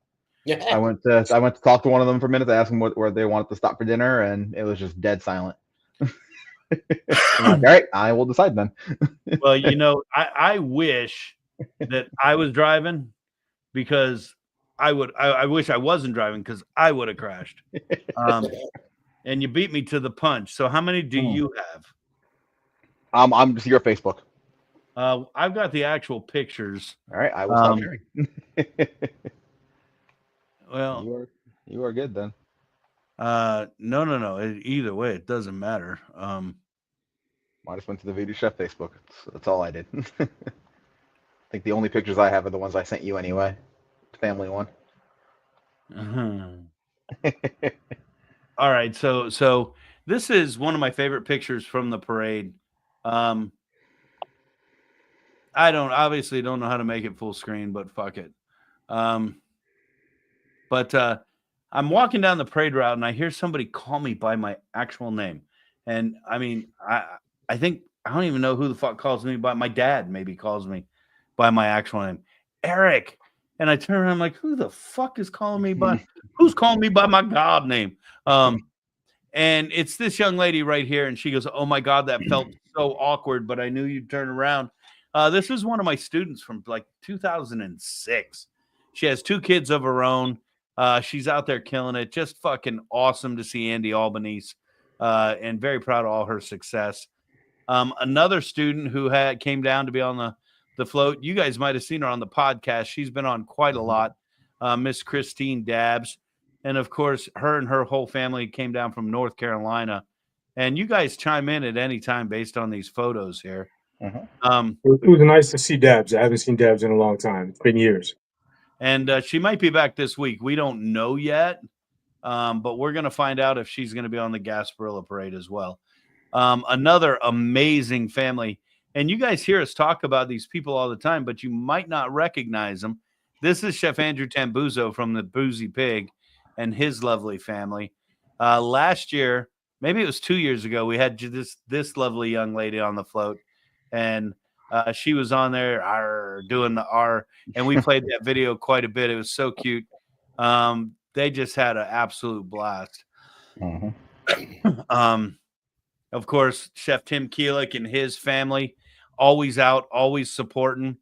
Yeah. I went to talk to one of them for a minute to ask them where they wanted to stop for dinner, and it was just dead silent. I'm like, all right, I will decide then. Well, I wish that I was driving because I wish I wasn't driving because I would have crashed. And you beat me to the punch. So how many do you have? I'm just your Facebook. I've got the actual pictures. All right, I will stop sharing. Well, you are good then. no. Either way, it doesn't matter. I just went to the VooDoo Chef Facebook. That's all I did. I think the only pictures I have are the ones I sent you anyway. Family one. All right, so this is one of my favorite pictures from the parade. I obviously don't know how to make it full screen, but fuck it. But I'm walking down the parade route and I hear somebody call me by my actual name. And I mean, I think I don't even know who the fuck calls me by my dad. Maybe calls me by my actual name, Eric. And I turn around, I'm like, who the fuck is calling me by? Who's calling me by my God name? And it's this young lady right here, and she goes, "Oh my God, that felt so awkward, but I knew you'd turn around." This is one of my students from like 2006. She has 2 kids of her own. She's out there killing it. Just fucking awesome to see Andy Albanese, and very proud of all her success. Another student who came down to be on the float. You guys might have seen her on the podcast. She's been on quite a lot. Miss Christine Dabbs. And of course, her and her whole family came down from North Carolina. And you guys chime in at any time based on these photos here. It was nice to see Dabs. I haven't seen Dabs in a long time. It's been years. And she might be back this week. We don't know yet. But we're going to find out if she's going to be on the Gasparilla Parade as well. Another amazing family. And you guys hear us talk about these people all the time, but you might not recognize them. This is Chef Andrew Tambuzzo from the Boozy Pig and his lovely family. Last year, maybe it was 2 years ago, we had this lovely young lady on the float, and she was on there doing the R, and we played that video quite a bit. It was so cute. They just had an absolute blast. Of course, Chef Tim Keelick and his family, always out, always supporting.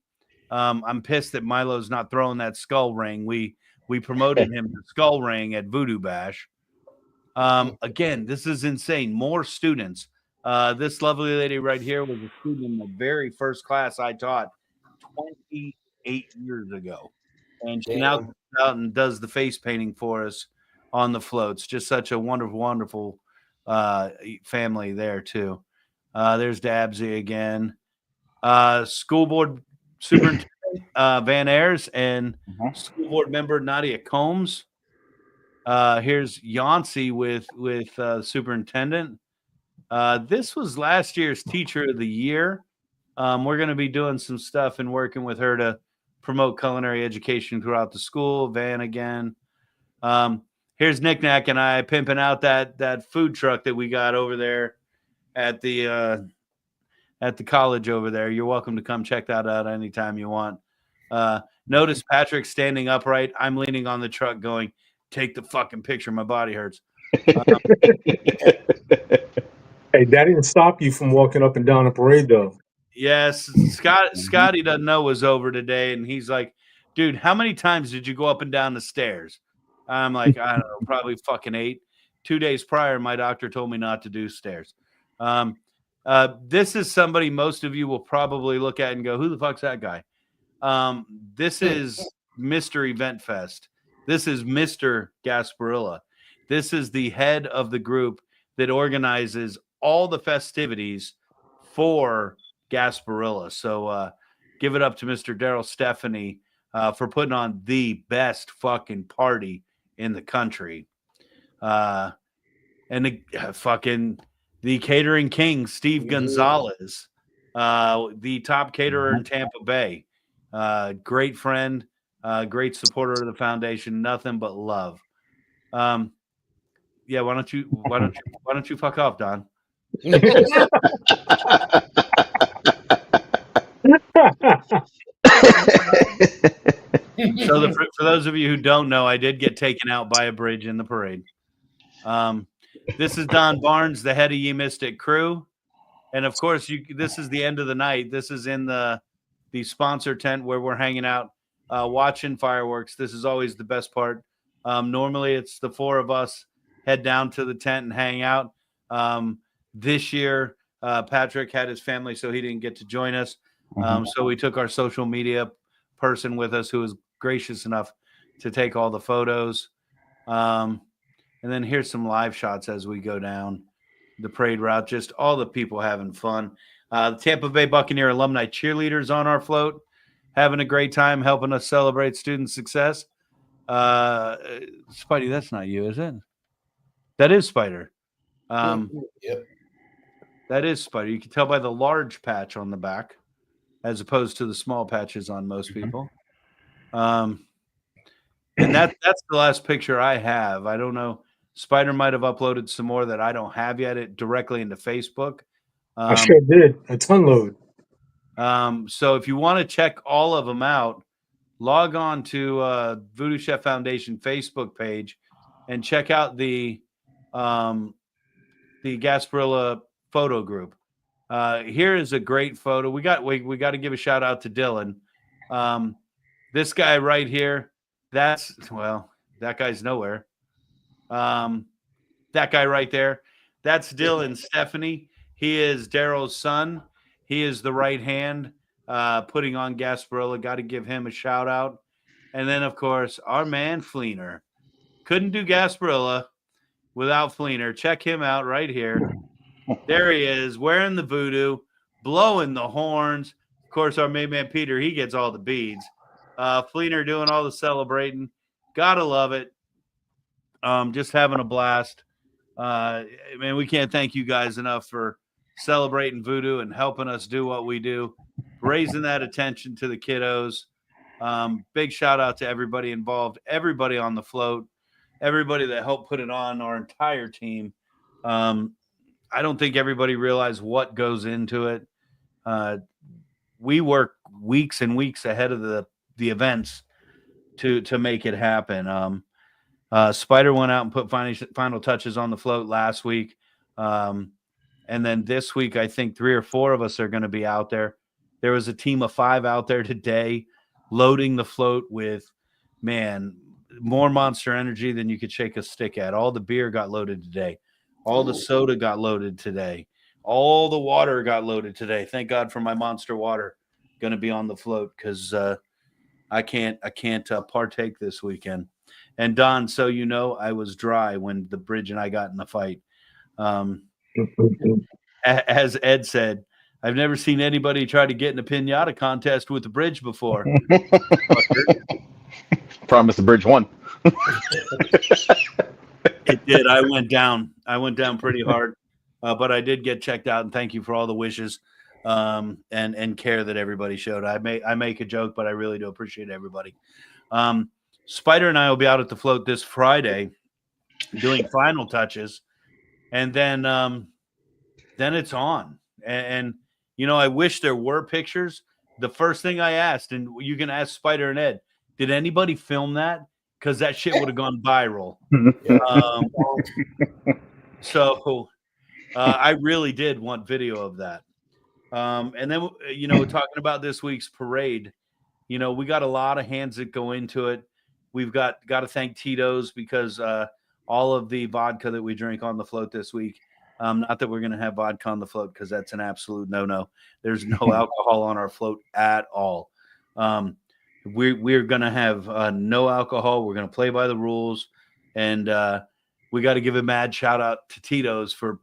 I'm pissed that Milo's not throwing that skull ring. We promoted him to skull ring at Voodoo Bash. Again, this is insane. More students. This lovely lady right here was a student in the very first class I taught 28 years ago. And she now comes out and does the face painting for us on the floats. Just such a wonderful, wonderful family there too. There's Dabsy again. School board superintendent Van Ayers and school board member Nadia Combs. Here's Yancey with superintendent. This was last year's teacher of the year. We're going to be doing some stuff and working with her to promote culinary education throughout the school. Van again. Here's Nick Nack and I pimping out that food truck that we got over there at the college over there. You're welcome to come check that out anytime you want. Notice Patrick standing upright. I'm leaning on the truck going, take the fucking picture. My body hurts. Hey, that didn't stop you from walking up and down the parade, though. Yes, Scotty doesn't know was over today, and he's like, dude, how many times did you go up and down the stairs? I'm like, I don't know, probably fucking 8. 2 days prior, my doctor told me not to do stairs. This is somebody most of you will probably look at and go, who the fuck's that guy? This is Mr. Event Fest. This is Mr. Gasparilla. This is the head of the group that organizes all the festivities for Gasparilla. So give it up to Mr. Daryl Stephanie for putting on the best fucking party in the country. And the catering king, Steve Gonzalez, the top caterer in Tampa Bay. Great friend. great supporter of the foundation. Nothing but love. Yeah, why don't you fuck off, Don? So for those of you who don't know, I did get taken out by a bridge in the parade. This is Don Barnes, the head of Ye Mystic crew. And of course, this is the end of the night. This is in the sponsor tent where we're hanging out, watching fireworks. This is always the best part. Normally, it's the four of us head down to the tent and hang out. This year, Patrick had his family, so he didn't get to join us. So we took our social media person with us who was gracious enough to take all the photos. And then here's some live shots as we go down the parade route, just all the people having fun. The Tampa Bay Buccaneer alumni cheerleaders on our float, having a great time, helping us celebrate student success. Spidey, that's not you, is it? That is Spider. Yep. That is Spider. You can tell by the large patch on the back as opposed to the small patches on most people. And that's the last picture I have. I don't know. Spider might have uploaded some more that I don't have yet directly into Facebook. I sure did. A ton load. So if you want to check all of them out, log on to VooDoo Chef Foundation Facebook page and check out the Gasparilla photo group. Here is a great photo. We got to give a shout out to Dylan. This guy right here, that guy's nowhere. That guy right there, that's Dylan Stephanie. He is Daryl's son. He is the right hand putting on Gasparilla. Got to give him a shout out. And then, of course, our man Fleener. Couldn't do Gasparilla without Fleener. Check him out right here. There he is, wearing the voodoo, blowing the horns. Of course, our main man Peter, he gets all the beads. Fleener doing all the celebrating. Gotta love it. Just having a blast. Man, we can't thank you guys enough for celebrating voodoo and helping us do what we do, raising that attention to the kiddos. Big shout out to everybody involved, everybody on the float, everybody that helped put it on, our entire team. I don't think everybody realized what goes into it. We work weeks and weeks ahead of the events to make it happen. Spider went out and put final touches on the float last week. And then this week, I think 3 or 4 of us are going to be out there. There was a team of 5 out there today loading the float with, man, more Monster Energy than you could shake a stick at. All the beer got loaded today. All the soda got loaded today. All the water got loaded today. Thank God for my Monster water going to be on the float because I can't partake this weekend. And Don, so you know, I was dry when the bridge and I got in the fight. As Ed said, I've never seen anybody try to get in a pinata contest with the bridge before. Promise the bridge won. It did. I went down pretty hard, but I did get checked out. And thank you for all the wishes and care that everybody showed. I make a joke, but I really do appreciate everybody. Spider and I will be out at the float this Friday doing final touches, and then it's on. And you know, I wish there were pictures. The first thing I asked, and you can ask Spider and Ed, did anybody film that? Because that shit would have gone viral. So I really did want video of that. And then, you know, talking about this week's parade, you know, we got a lot of hands that go into it. We've got to thank Tito's because all of the vodka that we drink on the float this week, not that we're going to have vodka on the float because that's an absolute no-no. There's no alcohol on our float at all. We're going to have no alcohol. We're going to play by the rules. And we got to give a mad shout out to Tito's for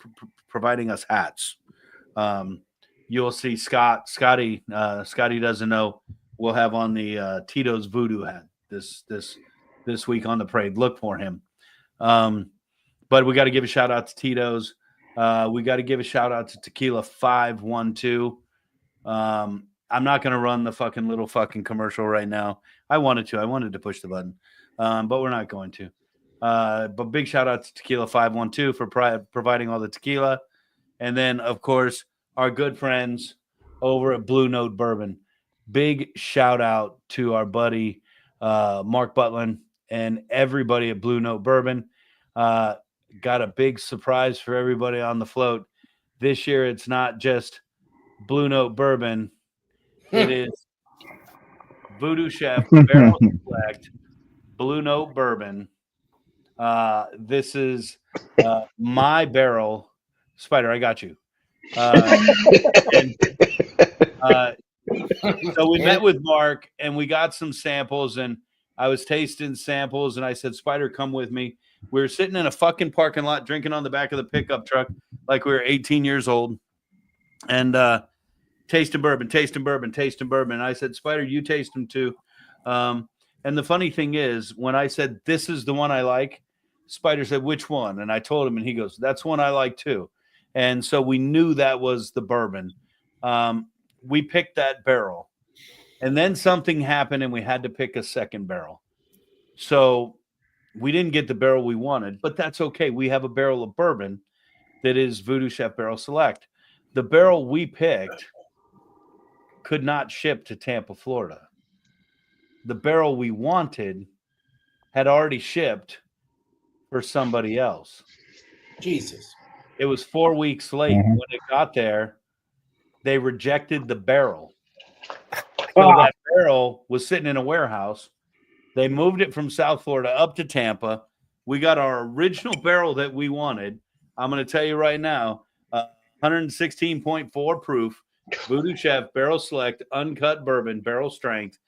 providing us hats. You'll see Scotty doesn't know. We'll have on the Tito's voodoo hat this week on the parade. Look for him. But we got to give a shout out to Tito's. We got to give a shout out to Tequila 512. I'm not going to run the fucking little fucking commercial right now. I wanted to push the button, but we're not going to. But big shout out to Tequila 512 for providing all the tequila. And then, of course, our good friends over at Blue Note Bourbon. Big shout out to our buddy Mark Butlin and everybody at Blue Note Bourbon. Got a big surprise for everybody on the float. This year, it's not just Blue Note Bourbon. It is VooDoo Chef Barrel Select Blue Note Bourbon. This is my barrel. Spider, I got you. So we met with Mark and we got some samples, and I was tasting samples, and I said, Spider, come with me. We were sitting in a fucking parking lot drinking on the back of the pickup truck like we were 18 years old, and tasting bourbon. And I said, Spider, you taste them too. And the funny thing is, when I said, this is the one I like, Spider said, which one? And I told him, and he goes, that's one I like too. And so we knew that was the bourbon. We picked that barrel, and then something happened and we had to pick a second barrel. So we didn't get the barrel we wanted, but that's okay. We have a barrel of bourbon that is VooDoo Chef Barrel Select. The barrel we picked could not ship to Tampa, Florida. The barrel we wanted had already shipped for somebody else. Jesus. It was 4 weeks late. When it got there, they rejected the barrel. So that barrel was sitting in a warehouse. They moved it from South Florida up to Tampa. We got our original barrel that we wanted. I'm going to tell you right now, 116.4 proof, VooDoo Chef Barrel Select Uncut Bourbon Barrel Strength.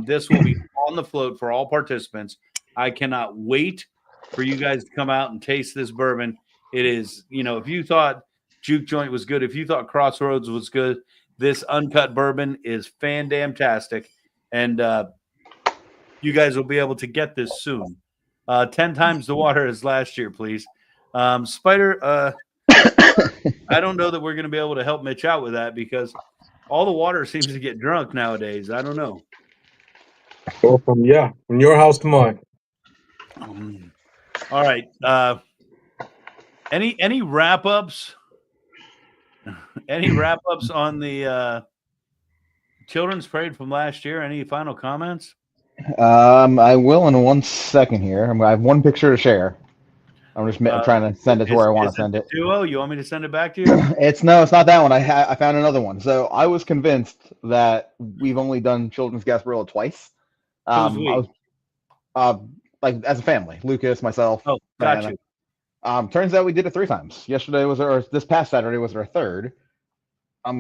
This will be on the float for all participants. I cannot wait for you guys to come out and taste this bourbon. It is, if you thought Juke Joint was good, if you thought Crossroads was good, this uncut bourbon is fan-damn-tastic. And you guys will be able to get this soon. 10 times the water as last year, please. Spider, I don't know that we're going to be able to help Mitch out with that because all the water seems to get drunk nowadays. I don't know. Well, from your house to mine. All right. Any wrap-ups? Any wrap-ups on the children's parade from last year? Any final comments? I will in 1 second here. I have one picture to share. I'm just trying to send it to where I want to send it. Duo, you want me to send it back to you? It's not that one. I found another one. So I was convinced that we've only done children's Gasparilla twice. Like as a family, Lucas, myself. Oh, got you. Turns out we did it 3 times. This past Saturday was our third. I'm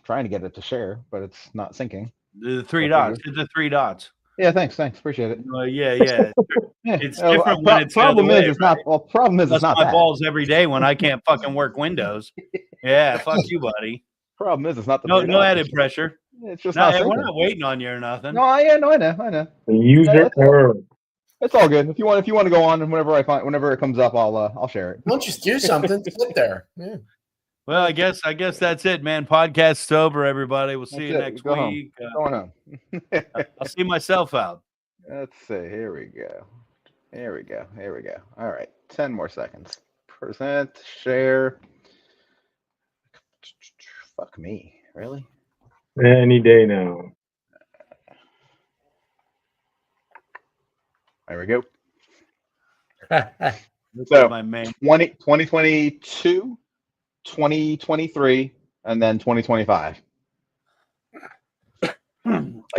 trying to get it to share, but it's not syncing. The 3 dots. It's the 3 dots. Yeah, thanks. Appreciate it. Yeah. It's different when it's problem the other is way, it's not. Well, problem is That's it's not my that. balls every day when I can't fucking work Windows. Yeah, fuck you, buddy. Problem is it's not the. No added pressure. It's just No, not. we're not waiting on you or nothing. No, I know. User error. It's all good. If you want to go on, and whenever it comes up, I'll share it. Don't just do something. Sit there. Yeah. Well, I guess that's it, man. Podcast's over, everybody. We'll see you next week. Going home. I'll see myself out. Let's see. Here we go. All right. 10 more seconds. Present, share. Fuck me. Really? Any day now. There we go. So, my man. 2022, 2023, and then 2025. I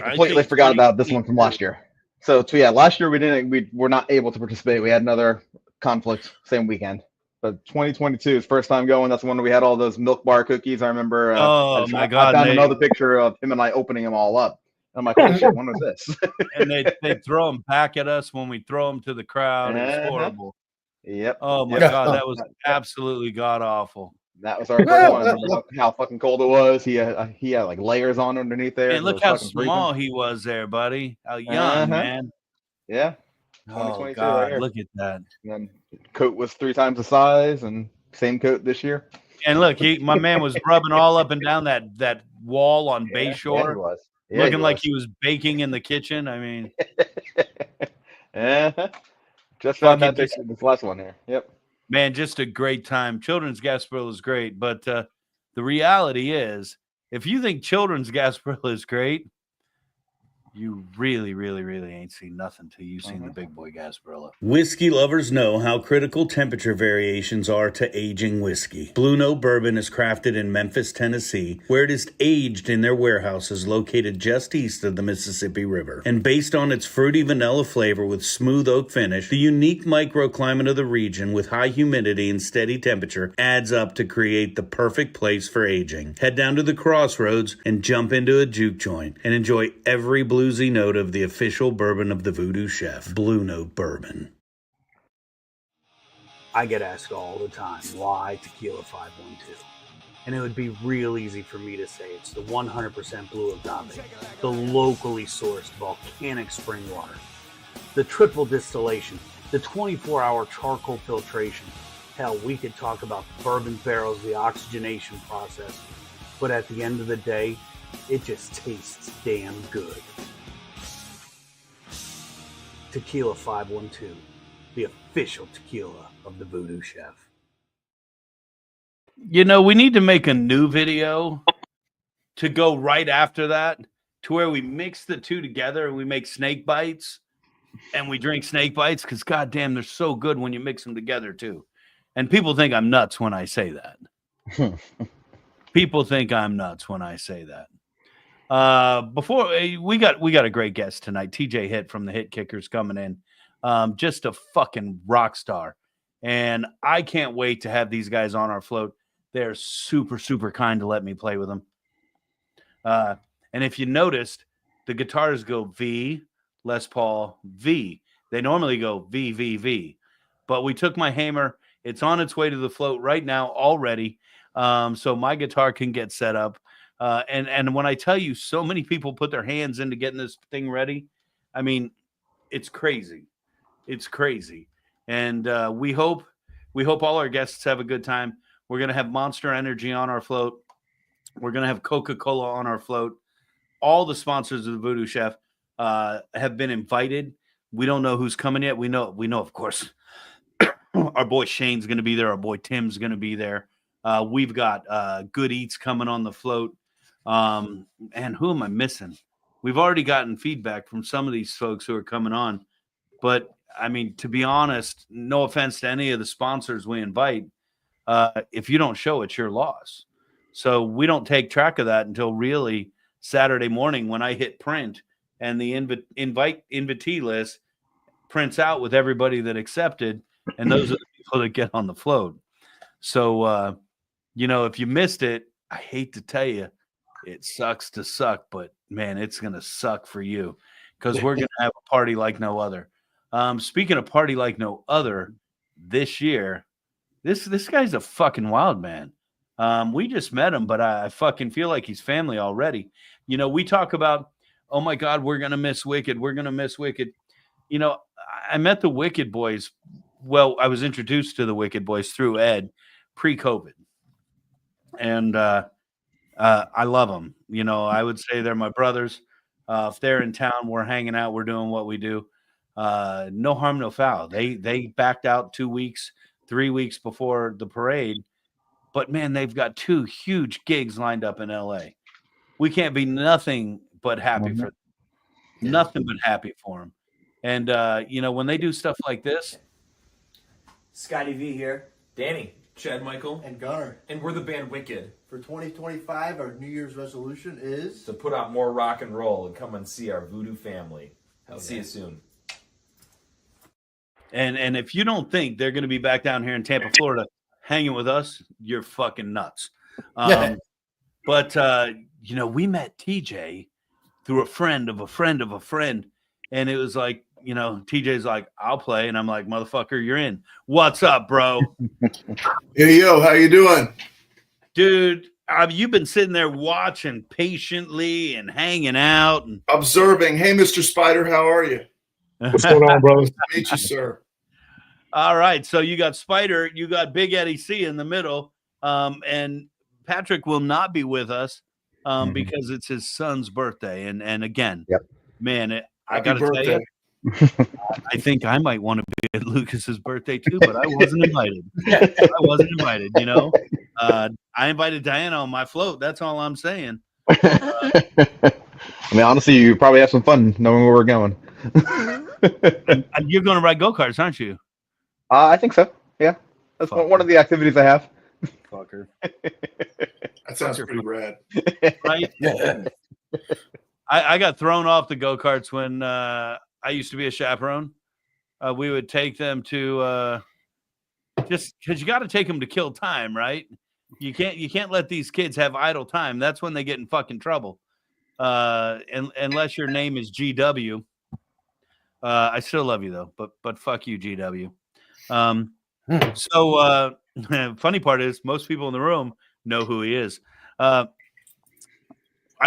completely forgot about this one from last year. So yeah, last year we were not able to participate. We had another conflict same weekend. But 2022 is first time going. That's when we had all those milk bar cookies. I remember. Oh my God! I found another picture of him and I opening them all up. I'm like, oh shit, when was this? And they throw them back at us when we throw them to the crowd. It's horrible. Yep. Oh my God, that was absolutely god awful. That was our first one. How fucking cold it was. He had like layers on underneath there. And look how small he was there, buddy. How young, man. Yeah. Oh God, right, look at that. And then coat was 3 times the size, and same coat this year. And look, my man was rubbing all up and down that wall on Yeah, he Bayshore, was. Yeah, looking he like was. he was baking in the kitchen. I mean, Just found fucking that picture this last one here. Yep. man, just a great time. Children's Gasparilla is great, but the reality is, if you think Children's Gasparilla is great, you really, really, really ain't seen nothing till you've seen the big boy Gasparilla. Whiskey lovers know how critical temperature variations are to aging whiskey. Blue Note Bourbon is crafted in Memphis, Tennessee, where it is aged in their warehouses located just east of the Mississippi River. And based on its fruity vanilla flavor with smooth oak finish, the unique microclimate of the region with high humidity and steady temperature adds up to create the perfect place for aging. Head down to the crossroads and jump into a juke joint and enjoy every bluesy note of the official bourbon of the VooDoo Chef, Blue Note Bourbon. I get asked all the time, why Tequila 512? And it would be real easy for me to say it's the 100% blue agave, the locally sourced volcanic spring water, the triple distillation, the 24-hour charcoal filtration. Hell, we could talk about bourbon barrels, the oxygenation process, but at the end of the day, it just tastes damn good. Tequila 512, the official tequila of the VooDoo Chef. You know, we need to make a new video to go right after that, to where we mix the two together and we make snake bites and we drink snake bites, because goddamn, they're so good when you mix them together too. And people think I'm nuts when I say that. People think I'm nuts when I say that. Before we got a great guest tonight, TJ Hitt from the HittKickers coming in. Just a fucking rock star. And I can't wait to have these guys on our float. They're super, super kind to let me play with them. And if you noticed, the guitars go V, Les Paul, V. They normally go V, V, V. But we took my hammer. It's on its way to the float right now already. So my guitar can get set up. And when I tell you so many people put their hands into getting this thing ready, I mean, it's crazy. It's crazy. And we hope all our guests have a good time. We're going to have Monster Energy on our float. We're going to have Coca-Cola on our float. All the sponsors of the VooDoo Chef have been invited. We don't know who's coming yet. We know, of course, our boy Shane's going to be there. Our boy Tim's going to be there. We've got Good Eats coming on the float. And who am I missing? We've already gotten feedback from some of these folks who are coming on. But, I mean, to be honest, no offense to any of the sponsors we invite, if you don't show, it's your loss. So we don't take track of that until really Saturday morning when I hit print and the invitee list prints out with everybody that accepted, and those are the people that get on the float. So, you know, if you missed it, I hate to tell you, it sucks to suck, but man, it's going to suck for you, because we're going to have a party like no other. Speaking of party like no other, this year, this guy's a fucking wild man. We just met him, but I fucking feel like he's family already. You know, we talk about, oh my God, we're going to miss Wicked. We're going to miss Wicked. You know, I met the Wicked Boys. Well, I was introduced to the Wicked Boys through Ed pre-COVID. And I love them. You know, I would say they're my brothers. If they're in town, we're hanging out, we're doing what we do. No harm, no foul. They backed out 2 weeks, 3 weeks before the parade. But man, they've got 2 huge gigs lined up in LA. We can't be nothing but happy for them. Nothing but happy for them. And you know, when they do stuff like this, Scotty V here. Danny, Chad Michael, and Gunnar. And we're the band Wicked. For 2025, our New Year's resolution is to put out more rock and roll and come and see our VooDoo family. I'll see you soon. And if you don't think they're going to be back down here in Tampa, Florida, hanging with us, you're fucking nuts. But you know, we met TJ through a friend of a friend of a friend, and it was like, you know, TJ's like, I'll play, and I'm like, motherfucker, you're in. What's up, bro? Hey, yo, how you doing? Dude, you've been sitting there watching patiently and hanging out. And observing. Hey, Mr. Spider, how are you? What's going on, brother? Nice to meet you, sir. All right, so you got Spider, you got Big Eddie C in the middle, and Patrick will not be with us because it's his son's birthday. And again, Yep. man, I Happy got to tell birthday. you, I think I might want to be at Lucas's birthday too, but I wasn't invited. I wasn't invited, you know. I invited Diana on my float. That's all I'm saying. I mean, honestly, you probably have some fun knowing where we're going. And you're going to ride go-karts, aren't you? I think so. Yeah, that's one of the activities I have. Fucker. That sounds pretty rad. Right? I got thrown off the go-karts when I used to be a chaperone. We would take them to just because you got to take them to kill time, right? You can't let these kids have idle time. That's when they get in fucking trouble. And unless your name is GW. I still love you though, but fuck you, GW. So funny part is most people in the room know who he is. I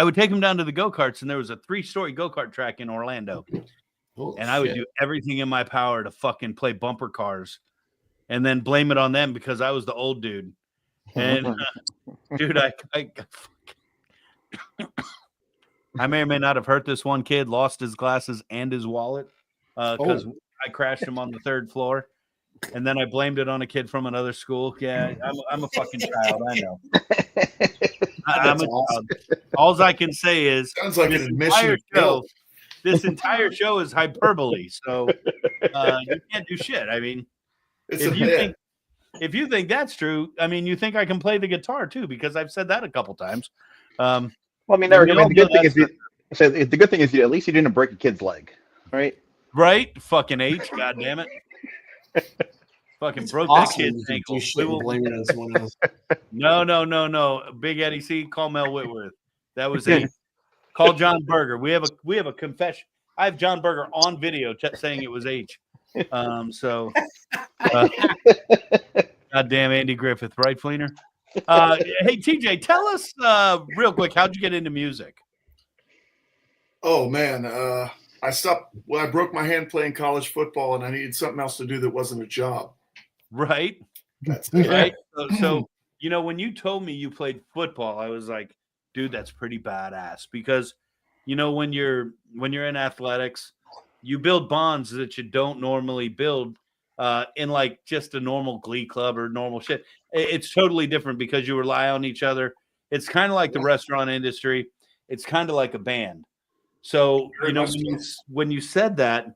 would take him down to the go-karts, and there was a 3-story go-kart track in Orlando. And I would do everything in my power to fucking play bumper cars and then blame it on them because I was the old dude. And dude, I may or may not have hurt this one kid, lost his glasses and his wallet because I crashed him on the 3rd floor. And then I blamed it on a kid from another school. Yeah, I'm a fucking child. I know. I'm a child. All I can say is Sounds like an admission of guilt. This entire show is hyperbole. So you can't do shit. I mean, if you think that's true, I mean, you think I can play the guitar too, because I've said that a couple times. Well, I mean, the good thing is, the good thing is, at least you didn't break a kid's leg, right? Right? Fucking H, god damn it. Fucking broke that kid's ankle. You shouldn't blame it on someone else. No. Big Eddie C, call Mel Whitworth. That was H. Call John Berger. We have a confession. I have John Berger on video saying it was H. So goddamn Andy Griffith, right, Fleener? Hey TJ, tell us real quick, how'd you get into music? Oh man, I stopped. Well, I broke my hand playing college football, and I needed something else to do that wasn't a job. Right. That's right. So you know, when you told me you played football, I was like, dude, that's pretty badass, because you know, when you're in athletics, you build bonds that you don't normally build in like just a normal glee club or normal shit. It's totally different because you rely on each other. It's kind of like the restaurant industry. It's kind of like a band. So, you know, when you said that,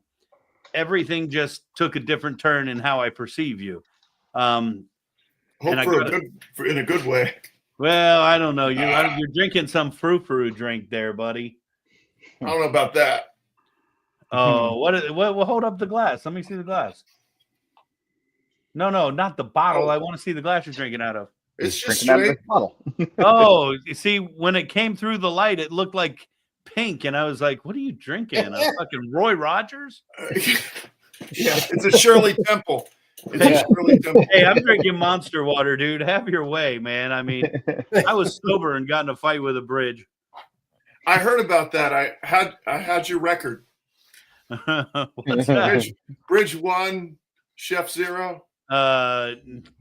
everything just took a different turn in how I perceive you. Hope in a good way. Well, I don't know. You're drinking some frou-frou drink there, buddy. I don't know about that. Oh, what? Hold up the glass. Let me see the glass. No, not the bottle. I want to see the glass you're drinking out of. It's just drinking out of straight. the bottle. Oh, you see, when it came through the light, it looked like pink, and I was like, "What are you drinking? A fucking Roy Rogers?" Yeah, it's a Shirley Temple. Hey, I'm drinking Monster water, dude. Have your way, man. I mean, I was sober and got in a fight with a bridge. I heard about that. I had your record. What's that? Bridge 1, Chef 0. No,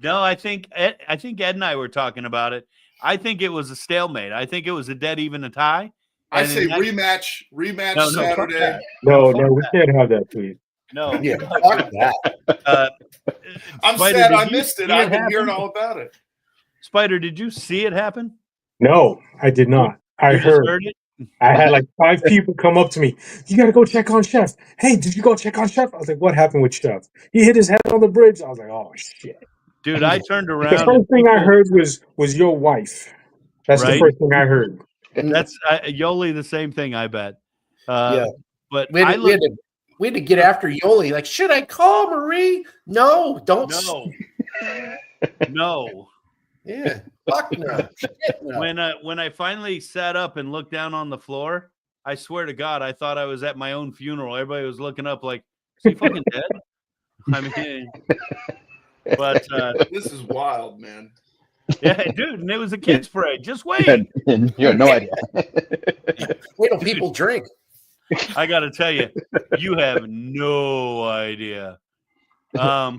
I think Ed and I were talking about it. I think it was a stalemate. I think it was a dead even a tie. I say rematch No, Saturday. No, we can't have that, please. No, Yeah, fuck that. I'm Spider, sad did I you missed see it. I've been happen? hearing all about it. Spider, did you see it happen? No, I did not. I You just heard. it. I had like 5 people come up to me. You got to go check on Chef. Hey, did you go check on Chef? I was like, what happened with Chef? He hit his head on the bridge. I was like, oh shit. Dude, I turned The around. first thing I heard was your wife. That's the Right? first thing I heard. That's Yoli. The same thing, I bet. Yeah. But We had to get after Yoli. Like, should I call Marie? No, don't. No. Yeah. Fuck no. Shit, no. When I finally sat up and looked down on the floor, I swear to God, I thought I was at my own funeral. Everybody was looking up like, is he fucking dead? I mean, but This is wild, man. yeah, dude, and it was a kid's parade. Just wait. You had no idea. Wait till people drink. I got to tell you, you have no idea. Yeah.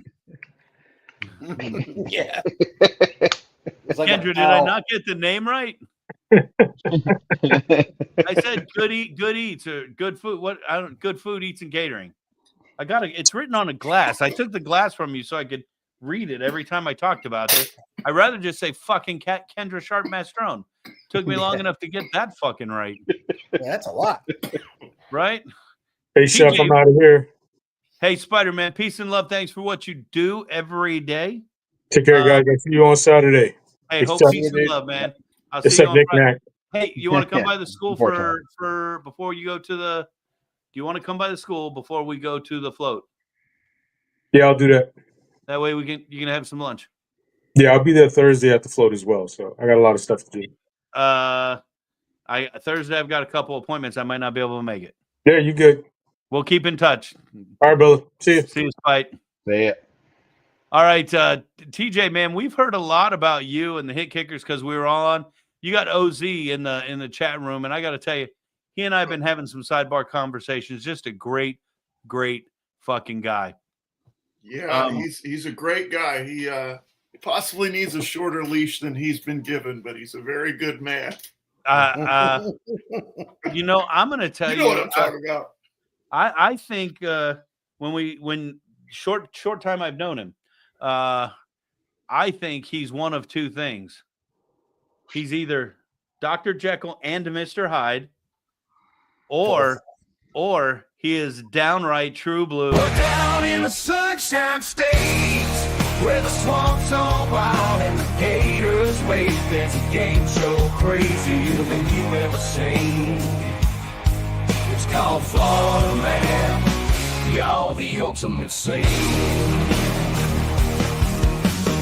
Kendra, did I not get the name right? I said good eats or good food. What I don't good food eats and catering. I got it. It's written on a glass. I took the glass from you so I could read it every time I talked about this. I'd rather just say fucking Kendra Sharp Mastrone. Took me long enough to get that fucking right. Yeah, that's a lot. Right? Hey, Chef, I'm out of here. Hey, Spider-Man, peace and love. Thanks for what you do every day. Take care, guys. I'll see you on Saturday. Hey, hope peace and love, man. I'll see you on Friday. Hey, you want to come by the school for before you go to the? Do you want to come by the school before we go to the float? Yeah, I'll do that. That way you can have some lunch. Yeah, I'll be there Thursday at the float as well. So I got a lot of stuff to do. Thursday I've got a couple appointments. I might not be able to make it. Yeah, you good. We'll keep in touch. All right, brother. See you. See you, Spite. See ya. All right, TJ, man, we've heard a lot about you and the HittKickers because we were all on. You got OZ in the chat room, and I got to tell you, he and I have been having some sidebar conversations. Just a great, great fucking guy. Yeah, he's a great guy. He possibly needs a shorter leash than he's been given, but he's a very good man. I'm going to tell you. You know what I'm talking about. I think when short time I've known him, I think he's one of two things. He's either Dr. Jekyll and Mr. Hyde, or he is downright true blue. We're down in the Sunshine State, where the swamps are wild and the gators wait. There's a game show crazier than you ever seen. It's called Florida Man, y'all the ultimate scene.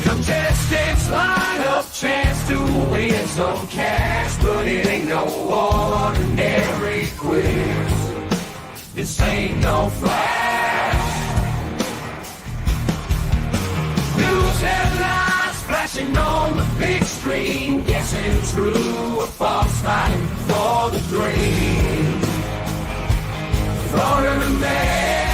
Contestants line up, chance to win some cash, but it ain't no ordinary quiz. This ain't no flash. News headlines flashing on the big screen, guessing true or false, fighting for the dream. Florida Man,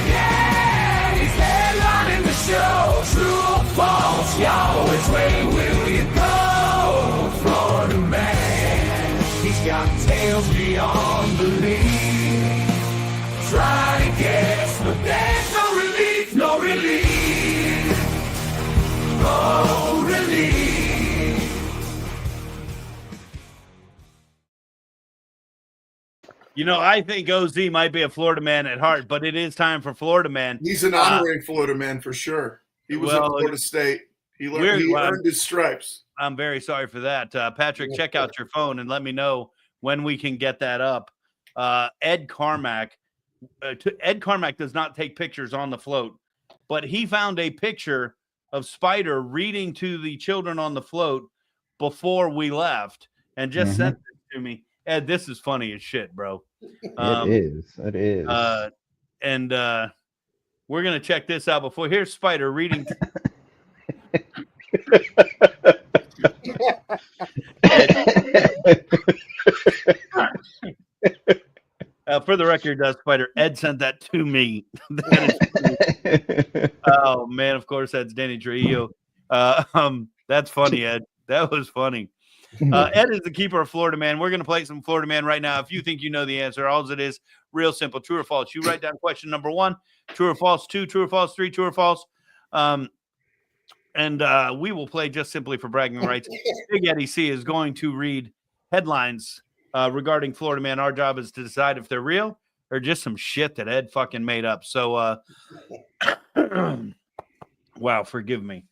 yeah, he's headlining the show. True or false, y'all, which way will you go? Florida Man, he's got tales beyond belief. Try to guess, but there's no relief, no relief, no relief. I think OZ might be a Florida man at heart, but it is time for Florida Man. He's an honorary Florida man for sure. He was at Florida State. He earned his stripes. I'm very sorry for that. Patrick, check out your phone and let me know when we can get that up. Ed Carmack does not take pictures on the float, but he found a picture of Spider reading to the children on the float before we left and just sent it to me. Ed, this is funny as shit, bro. It is. And we're going to check this out before. Here's Spider reading. For the record, Spider, Ed sent that to me. Oh, man, of course, that's Danny Trujillo. That's funny, Ed. That was funny. Ed is the keeper of Florida Man. We're going to play some Florida Man right now. If you think you know the answer, all it is, real simple, true or false. You write down question number 1, true or false, 2, true or false, 3, true or false. And we will play just simply for bragging rights. Big Eddie C is going to read headlines regarding Florida Man. Our job is to decide if they're real or just some shit that Ed fucking made up. So, wow, forgive me.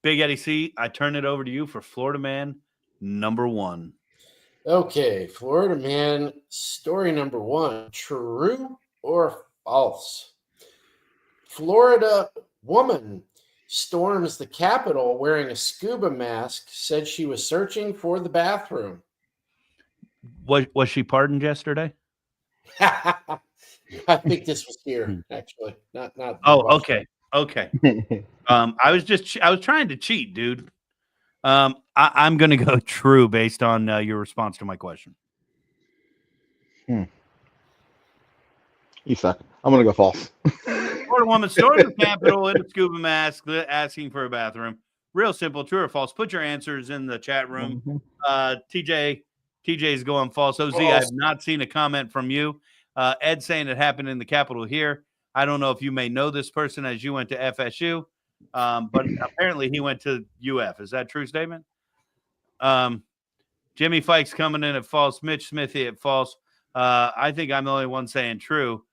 Big Eddie C, I turn it over to you for Florida Man number 1. Okay, Florida Man, story number 1, true or false? Florida woman storms the Capitol wearing a scuba mask, said she was searching for the bathroom. Was she pardoned yesterday? I think this was here, actually. Not. Oh, okay. Okay. I was trying to cheat, dude. I'm going to go true based on your response to my question. You suck. I'm going to go false. Florida woman stormed the Capitol in a scuba mask asking for a bathroom. real simple, true or false. Put your answers in the chat room. TJ's going false. OZ, I have not seen a comment from you. Ed saying it happened in the Capitol here. I don't know if you may know this person as you went to FSU, but apparently he went to UF. Is that a true statement? Jimmy Fikes coming in at false. Mitch Smithy at false. I think I'm the only one saying true.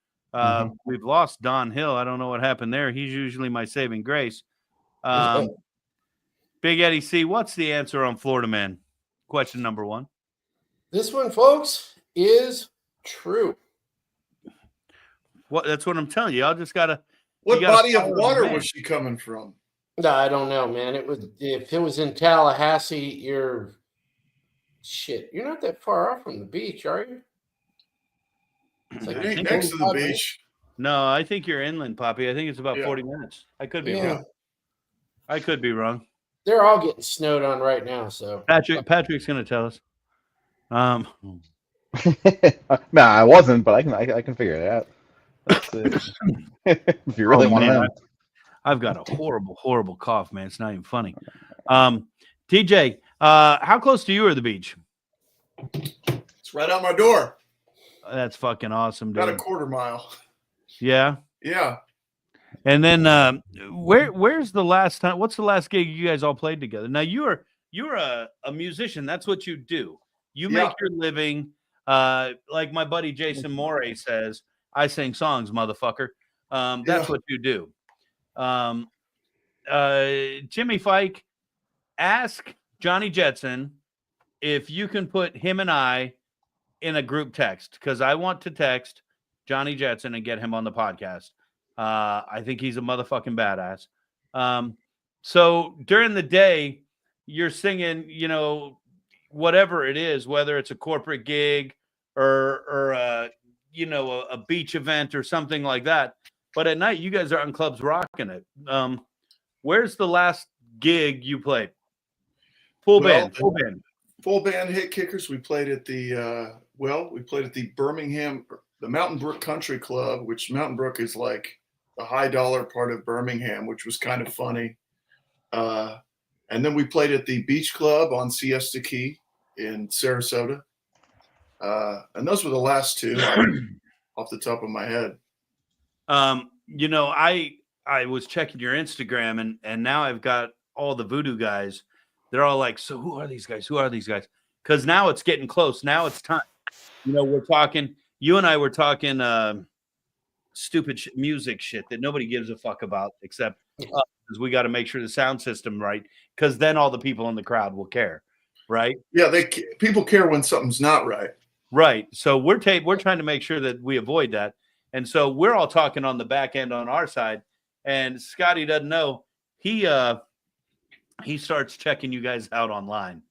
We've lost Don Hill. I don't know what happened there. He's usually my saving grace. Big Eddie C, what's the answer on Florida Man? Question number 1. This one, folks, is true. What? That's what I'm telling you. Y'all just gotta. What body of water was she coming from? No, I don't know, man. It was if it was in Tallahassee, you're not that far off from the beach, are you? It's like next to the beach. No, I think you're inland, Poppy. I think it's about 40 minutes. I could be wrong. I could be wrong. They're all getting snowed on right now. So Patrick's gonna tell us. No, I wasn't, but I can figure it out. If you really want to know. I've got a horrible cough, man. It's not even funny. TJ, how close to you are the beach? It's right out my door. That's fucking awesome, dude. About a quarter mile. Yeah. Yeah. And then where's the last time? What's the last gig you guys all played together? Now you're a musician. That's what you do. You make your living. Like my buddy Jason Morey says, I sing songs, motherfucker. That's what you do. Jimmy Fike, ask Johnny Jetson if you can put him and I in a group text, because I want to text Johnny Jetson and get him on the podcast. I think he's a motherfucking badass. So during the day, you're singing, whatever it is, whether it's a corporate gig or a beach event or something like that. But at night, you guys are on clubs rocking it. Where's the last gig you played? Full band. Full band HittKickers. We played at the Birmingham, the Mountain Brook Country Club, which Mountain Brook is like the high dollar part of Birmingham, which was kind of funny. And then we played at the Beach Club on Siesta Key in Sarasota. And those were the last two off the top of my head. I was checking your Instagram and now I've got all the VooDoo guys. They're all like, so who are these guys? Who are these guys? Because now it's getting close. Now it's time. We're talking, you and I were talking stupid music shit that nobody gives a fuck about except us, because we got to make sure the sound system right, because then all the people in the crowd will care, right? Yeah, people care when something's not right. Right. So we're trying to make sure that we avoid that. And so we're all talking on the back end on our side. And Scotty doesn't know. He starts checking you guys out online.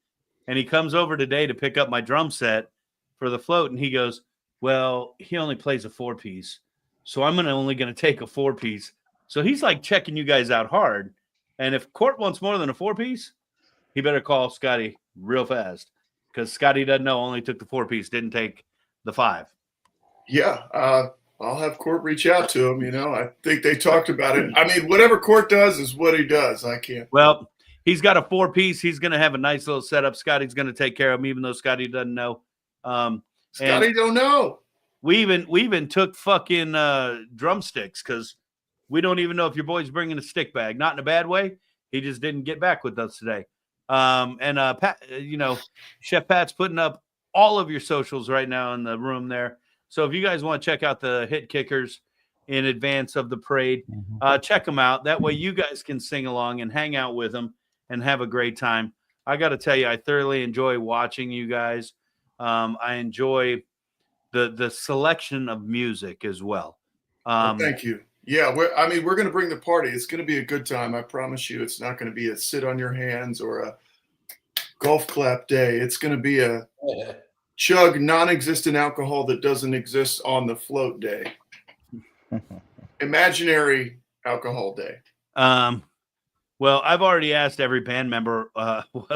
And he comes over today to pick up my drum set for the float. And he goes, well, he only plays a 4-piece. So I'm only going to take a 4-piece. So he's like checking you guys out hard. And if Court wants more than a 4-piece, he better call Scotty real fast. Because Scotty doesn't know, only took the 4-piece, didn't take the 5. Yeah, I'll have Court reach out to him. I think they talked about it. I mean, whatever Court does is what he does. I can't. Well, he's got a 4-piece. He's going to have a nice little setup. Scotty's going to take care of him, even though Scotty doesn't know. Scotty don't know. We even took fucking drumsticks because we don't even know if your boy's bringing a stick bag. Not in a bad way. He just didn't get back with us today. Pat, Chef Pat's putting up all of your socials right now in the room there. So if you guys want to check out the HittKickers in advance of the parade, check them out. That way you guys can sing along and hang out with them and have a great time. I got to tell you, I thoroughly enjoy watching you guys. I enjoy the selection of music as well. Thank you. Yeah, we're going to bring the party. It's going to be a good time. I promise you. It's not going to be a sit on your hands or a golf clap day. It's going to be a chug non-existent alcohol that doesn't exist on the float day. Imaginary alcohol day. Well, I've already asked every band member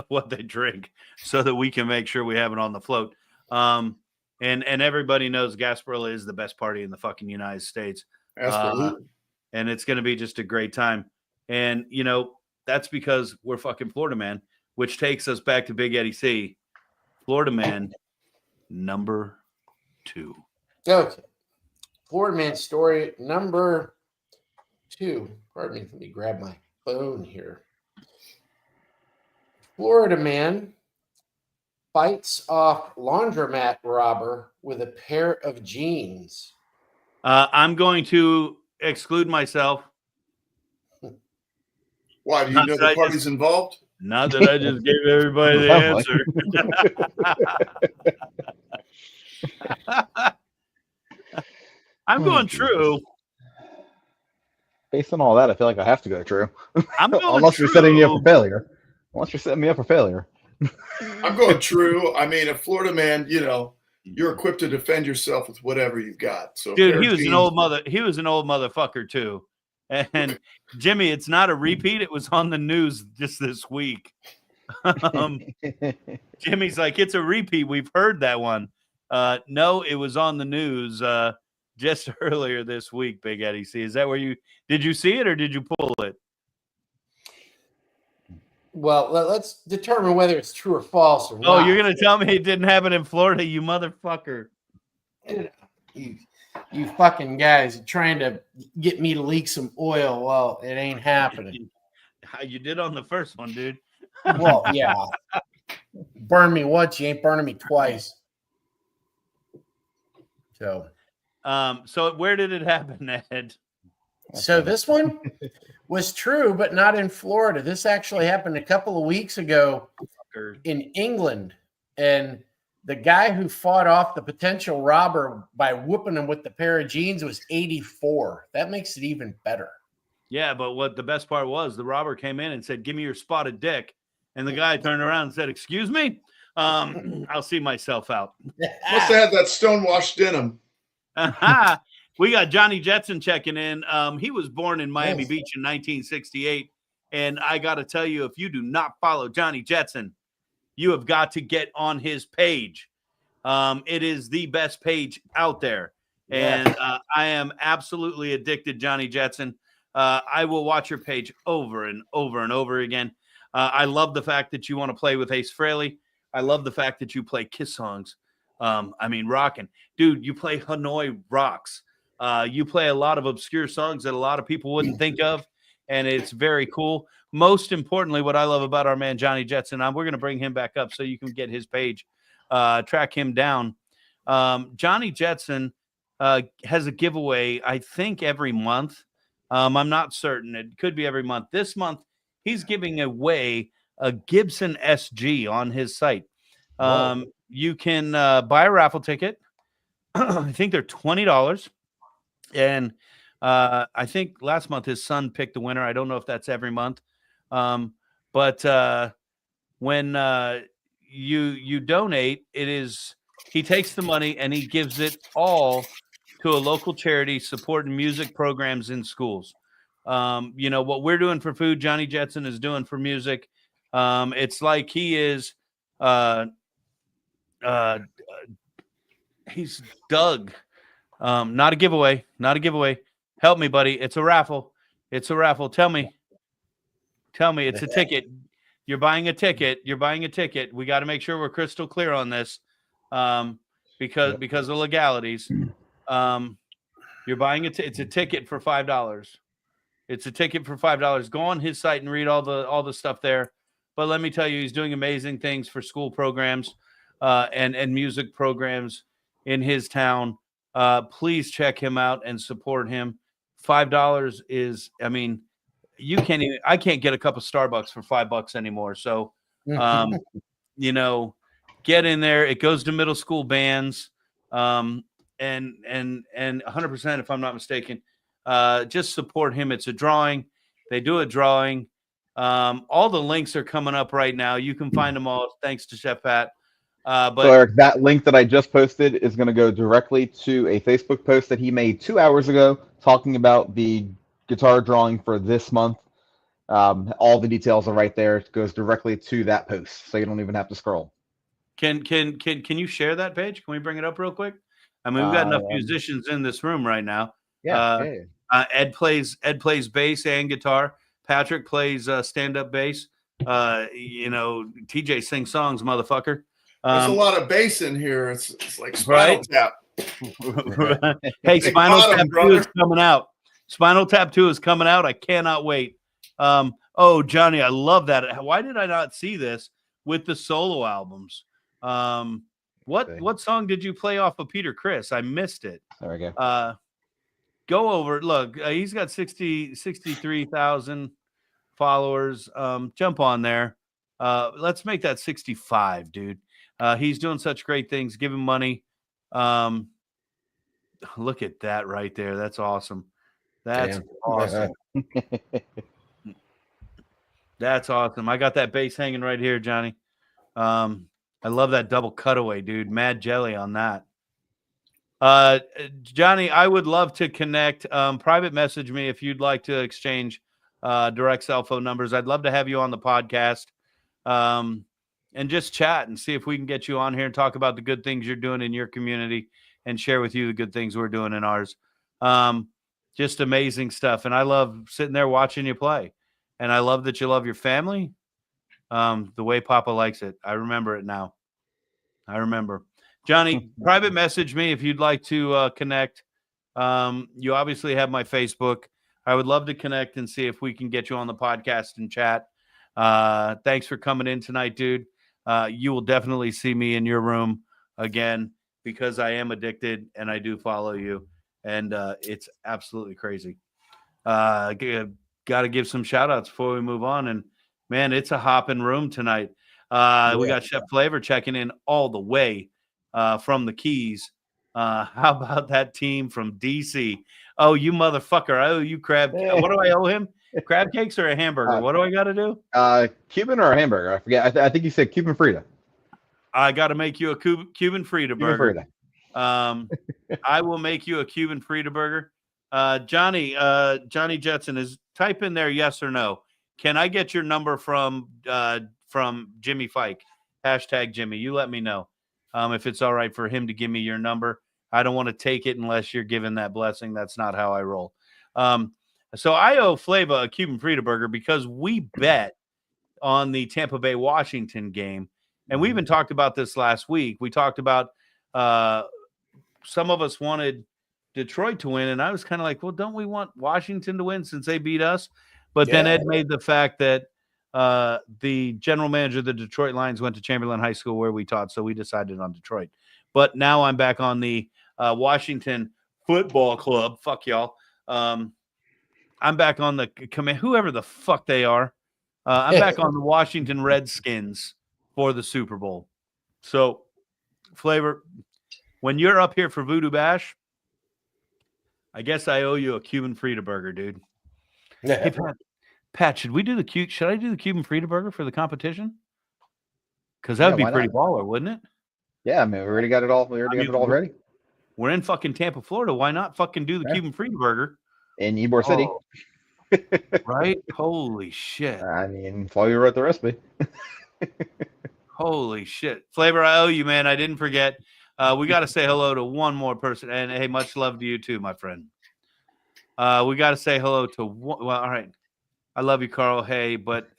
what they drink so that we can make sure we have it on the float. And everybody knows Gasparilla is the best party in the fucking United States. And it's going to be just a great time. And, That's because we're fucking Florida Man, which takes us back to Big Eddie C. Florida Man number 2. Okay. Florida Man story number 2. Pardon me, let me grab my phone here. Florida Man fights off laundromat robber with a pair of jeans. I'm going to exclude myself. Why? Do you know the parties involved? Not that I just gave everybody the answer. I'm going true. Based on all that, I feel like I have to go true. I'm going Unless true. you're setting me up for failure. Unless you're setting me up for failure. I'm going true. I mean, a Florida Man, you know, you're equipped to defend yourself with whatever you've got. So, dude, he was an old motherfucker too. And Jimmy, it's not a repeat. It was on the news just this week. Jimmy's like, it's a repeat. We've heard that one. No, it was on the news just earlier this week, Big Eddie C. Is that where did you see it or did you pull it? Well, let's determine whether it's true or false or not. Oh, you're going to tell me it didn't happen in Florida, you motherfucker. You fucking guys are trying to get me to leak some oil. Well, it ain't happening. You did on the first one, dude. Well, yeah. Burn me once, you ain't burning me twice. So where did it happen, Ed? So this one was true, but not in Florida. This actually happened a couple of weeks ago in England. And the guy who fought off the potential robber by whooping him with the pair of jeans was 84. That makes it even better. Yeah, but what the best part was, the robber came in and said, "Give me your spotted dick." And the guy turned around and said, "Excuse me? I'll see myself out." Must have had that stonewashed denim. We got Johnny Jetson checking in. He was born in Miami Beach in 1968. And I got to tell you, if you do not follow Johnny Jetson, you have got to get on his page. It is the best page out there. And I am absolutely addicted, Johnny Jetson. I will watch your page over and over and over again. I love the fact that you want to play with Ace Frehley. I love the fact that you play Kiss songs. I mean, rocking. Dude, you play Hanoi Rocks. You play a lot of obscure songs that a lot of people wouldn't think of, and it's very cool. Most importantly, what I love about our man Johnny Jetson, we're going to bring him back up so you can get his page, track him down. Johnny Jetson has a giveaway, I think, every month. I'm not certain. It could be every month. This month, he's giving away a Gibson SG on his site. You can buy a raffle ticket. I think they're $20. And I think last month his son picked the winner. I don't know if that's every month. But when you donate, he takes the money and he gives it all to a local charity supporting music programs in schools. You know, what we're doing for food, Johnny Jetson is doing for music. It's like he is he's Doug. Not a giveaway. Help me, buddy. It's a raffle. Tell me. It's a ticket. You're buying a ticket. We got to make sure we're crystal clear on this, because of legalities. You're buying it's a ticket for $5. It's a ticket for $5. Go on his site and read all the stuff there. But let me tell you, he's doing amazing things for school programs, and music programs in his town. Please check him out and support him. $5 is, I mean, I can't get a cup of Starbucks for $5 anymore. So, you know, get in there. It goes to middle school bands. And 100%, if I'm not mistaken, just support him. It's a drawing. They do a drawing. All the links are coming up right now. You can find them all. Thanks to Chef Pat. But so Eric, that link that I just posted is going to go directly to a Facebook post that he made 2 hours ago talking about the guitar drawing for this month. All the details are right there. It goes directly to that post, so you don't even have to scroll. Can you share that page? Can we bring it up real quick? I mean, we've got enough musicians in this room right now. Yeah. Ed plays bass and guitar. Patrick plays stand-up bass. TJ sings songs, motherfucker. There's a lot of bass in here. It's like Spinal Right? Tap. Hey, Spinal got 'em, Tap 2 brother. is coming out. Spinal Tap 2 is coming out. I cannot wait. Johnny, I love that. Why did I not see this with the solo albums? What song did you play off of Peter Criss? I missed it. There we go. Go over it. Look, he's got 63,000 followers. Jump on there. Let's make that 65, dude. He's doing such great things. Give him money. Look at that right there. That's awesome. That's awesome. That's awesome. I got that bass hanging right here, Johnny. I love that double cutaway, dude. Mad jelly on that. Johnny, I would love to connect. Private message me if you'd like to exchange direct cell phone numbers. I'd love to have you on the podcast and just chat and see if we can get you on here and talk about the good things you're doing in your community and share with you the good things we're doing in ours. Just amazing stuff. And I love sitting there watching you play. And I love that you love your family the way Papa likes it. I remember it now. I remember. Johnny, private message me if you'd like to connect. You obviously have my Facebook. I would love to connect and see if we can get you on the podcast and chat. Thanks for coming in tonight, dude. You will definitely see me in your room again because I am addicted and I do follow you. And it's absolutely crazy. Got to give some shout outs before we move on. And man, it's a hopping room tonight. We got Chef Flavor checking in all the way from the Keys. How about that team from DC? Oh, you motherfucker. I owe you crab. What do I owe him? Crab cakes or a hamburger? What do I got to do? Cuban or a hamburger? I forget. I think you said Cuban Frita. I got to make you a Cuban Frita burger. I will make you a Cuban Frita burger. Johnny Jetson is type in there yes or no. Can I get your number from Jimmy Fike? Hashtag Jimmy. You let me know if it's all right for him to give me your number. I don't want to take it unless you're given that blessing. That's not how I roll. So I owe Flava a Cuban Frita burger because we bet on the Tampa Bay Washington game. And we even talked about this last week. We talked about some of us wanted Detroit to win. And I was kind of like, well, don't we want Washington to win since they beat us? But then Ed made the fact that the general manager of the Detroit Lions went to Chamberlain High School where we taught. So we decided on Detroit. But now I'm back on the Washington Football Club. Fuck y'all. I'm back on the command, whoever the fuck they are. I'm back on the Washington Redskins for the Super Bowl. So, Flavor, when you're up here for Voodoo Bash, I guess I owe you a Cuban Frita burger, dude. Hey, Pat, should I do the Cuban Frita burger for the competition? Because that would be pretty baller, wouldn't it? Yeah, I mean, we already got it all. We already got it all ready. We're in fucking Tampa, Florida. Why not fucking do the Cuban Frita burger in Ybor City? Right? Holy shit! I mean, that's why we wrote the recipe. Holy shit, Flavor! I owe you, man. I didn't forget. We got to say hello to one more person, and hey, much love to you too, my friend. We got to say hello to one. Well, all right. I love you, Carl. Hey, but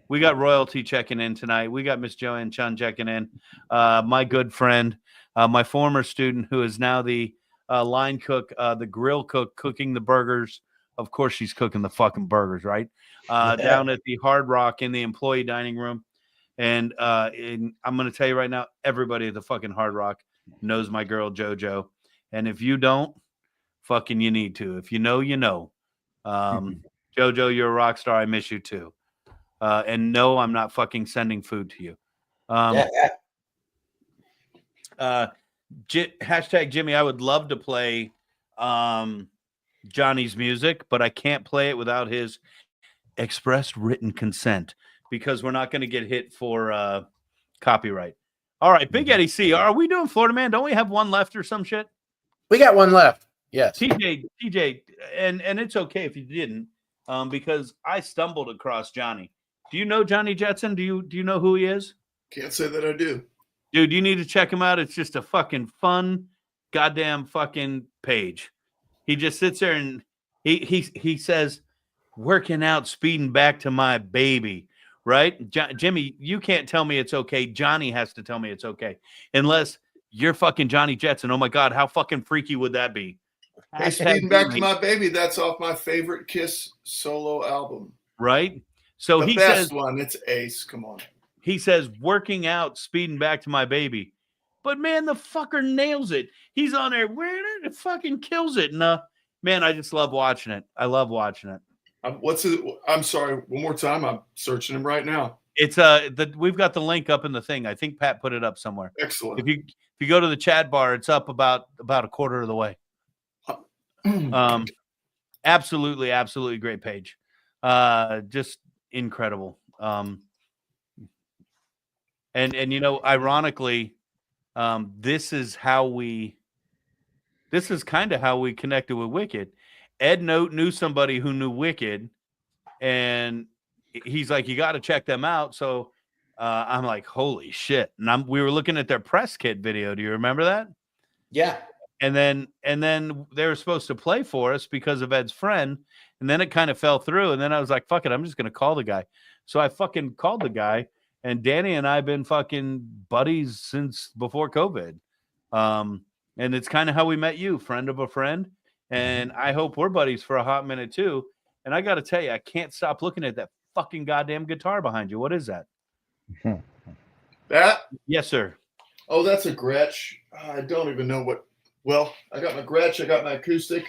we got royalty checking in tonight. We got Miss Joanne Chun checking in. My good friend, my former student, who is now the line cook, the grill cook, cooking the burgers. Of course, she's cooking the fucking burgers, right? Down at the Hard Rock in the employee dining room. And I'm going to tell you right now, everybody at the fucking Hard Rock knows my girl JoJo. And if you don't, fucking you need to. If you know, you know. JoJo, you're a rock star. I miss you too. And no, I'm not fucking sending food to you. Hashtag Jimmy, I would love to play Johnny's music, but I can't play it without his expressed written consent because we're not going to get hit for copyright. All right, Big Eddie C, are we doing Florida Man? Don't we have one left or some shit? We got one left. Yes. TJ, and it's okay if you didn't, because I stumbled across Johnny. Do you know Johnny Jetson? Do you know who he is? Can't say that I do. Dude, you need to check him out. It's just a fucking fun, goddamn fucking page. He just sits there and he says, working out, speeding back to my baby, right? Jimmy, you can't tell me it's okay. Johnny has to tell me it's okay. Unless you're fucking Johnny Jetson. Oh my God, how fucking freaky would that be? Hey, speeding back to my baby, that's off my favorite Kiss solo album. Right? So the he best says one, it's Ace. Come on. He says working out, speeding back to my baby. But man, the fucker nails it. He's on there wearing it, it fucking kills it. And man, I just love watching it. I love watching it. What's it? I'm sorry, one more time. I'm searching him right now. It's we've got the link up in the thing. I think Pat put it up somewhere. Excellent. If you go to the chat bar, it's up about a quarter of the way. Absolutely great page. Just incredible. And ironically, this is kind of how we connected with Wicked. Ed Note knew somebody who knew Wicked, and he's like, you got to check them out. So I'm like, holy shit. And we were looking at their press kit video. Do you remember that? Yeah. And then they were supposed to play for us because of Ed's friend. And then it kind of fell through. And then I was like, fuck it, I'm just going to call the guy. So I fucking called the guy. And Danny and I have been fucking buddies since before COVID. And it's kind of how we met you, friend of a friend. And I hope we're buddies for a hot minute too. And I got to tell you, I can't stop looking at that fucking goddamn guitar behind you. What is that? That? Yes, sir. Oh, that's a Gretsch. I don't even know what. Well, I got my Gretsch, I got my acoustic,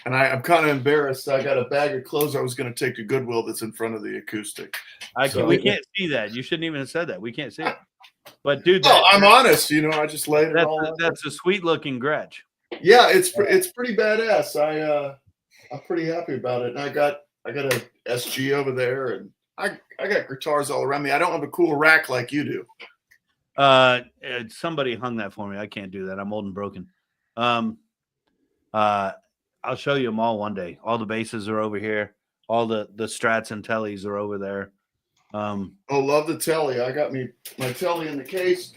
and I'm kind of embarrassed. I got a bag of clothes I was going to take to Goodwill that's in front of the acoustic. We can't see that. You shouldn't even have said that. We can't see it. But dude, I'm honest. I just laid it all out. That's a sweet looking Gretsch. Yeah, it's pretty badass. I'm pretty happy about it. And I got a SG over there, and I got guitars all around me. I don't have a cool rack like you do. Somebody hung that for me. I can't do that. I'm old and broken. I'll show you them all one day. All the basses are over here. All the Strats and Tellys are over there. Love the Telly. I got my Telly in the case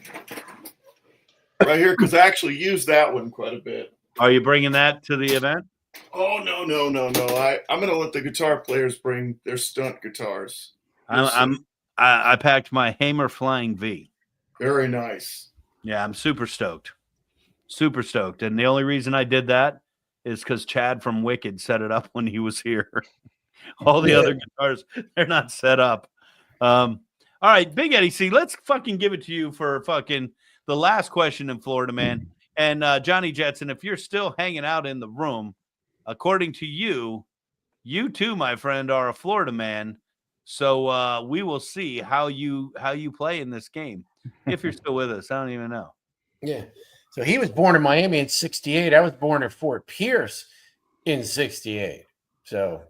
right here because I actually use that one quite a bit. Are you bringing that to the event? Oh no! I'm gonna let the guitar players bring their stunt guitars. I packed my Hamer Flying V. Very nice. Yeah, I'm super stoked. Super stoked. And the only reason I did that is because Chad from Wicked set it up when he was here. All the other guitars, they're not set up. All right, Big Eddie C, let's fucking give it to you for fucking the last question in Florida, man. And Johnny Jetson, if you're still hanging out in the room, according to you too, my friend, are a Florida man. So we will see how you play in this game. If you're still with us, I don't even know. Yeah. So he was born in Miami in 68. I was born in Fort Pierce in 68. So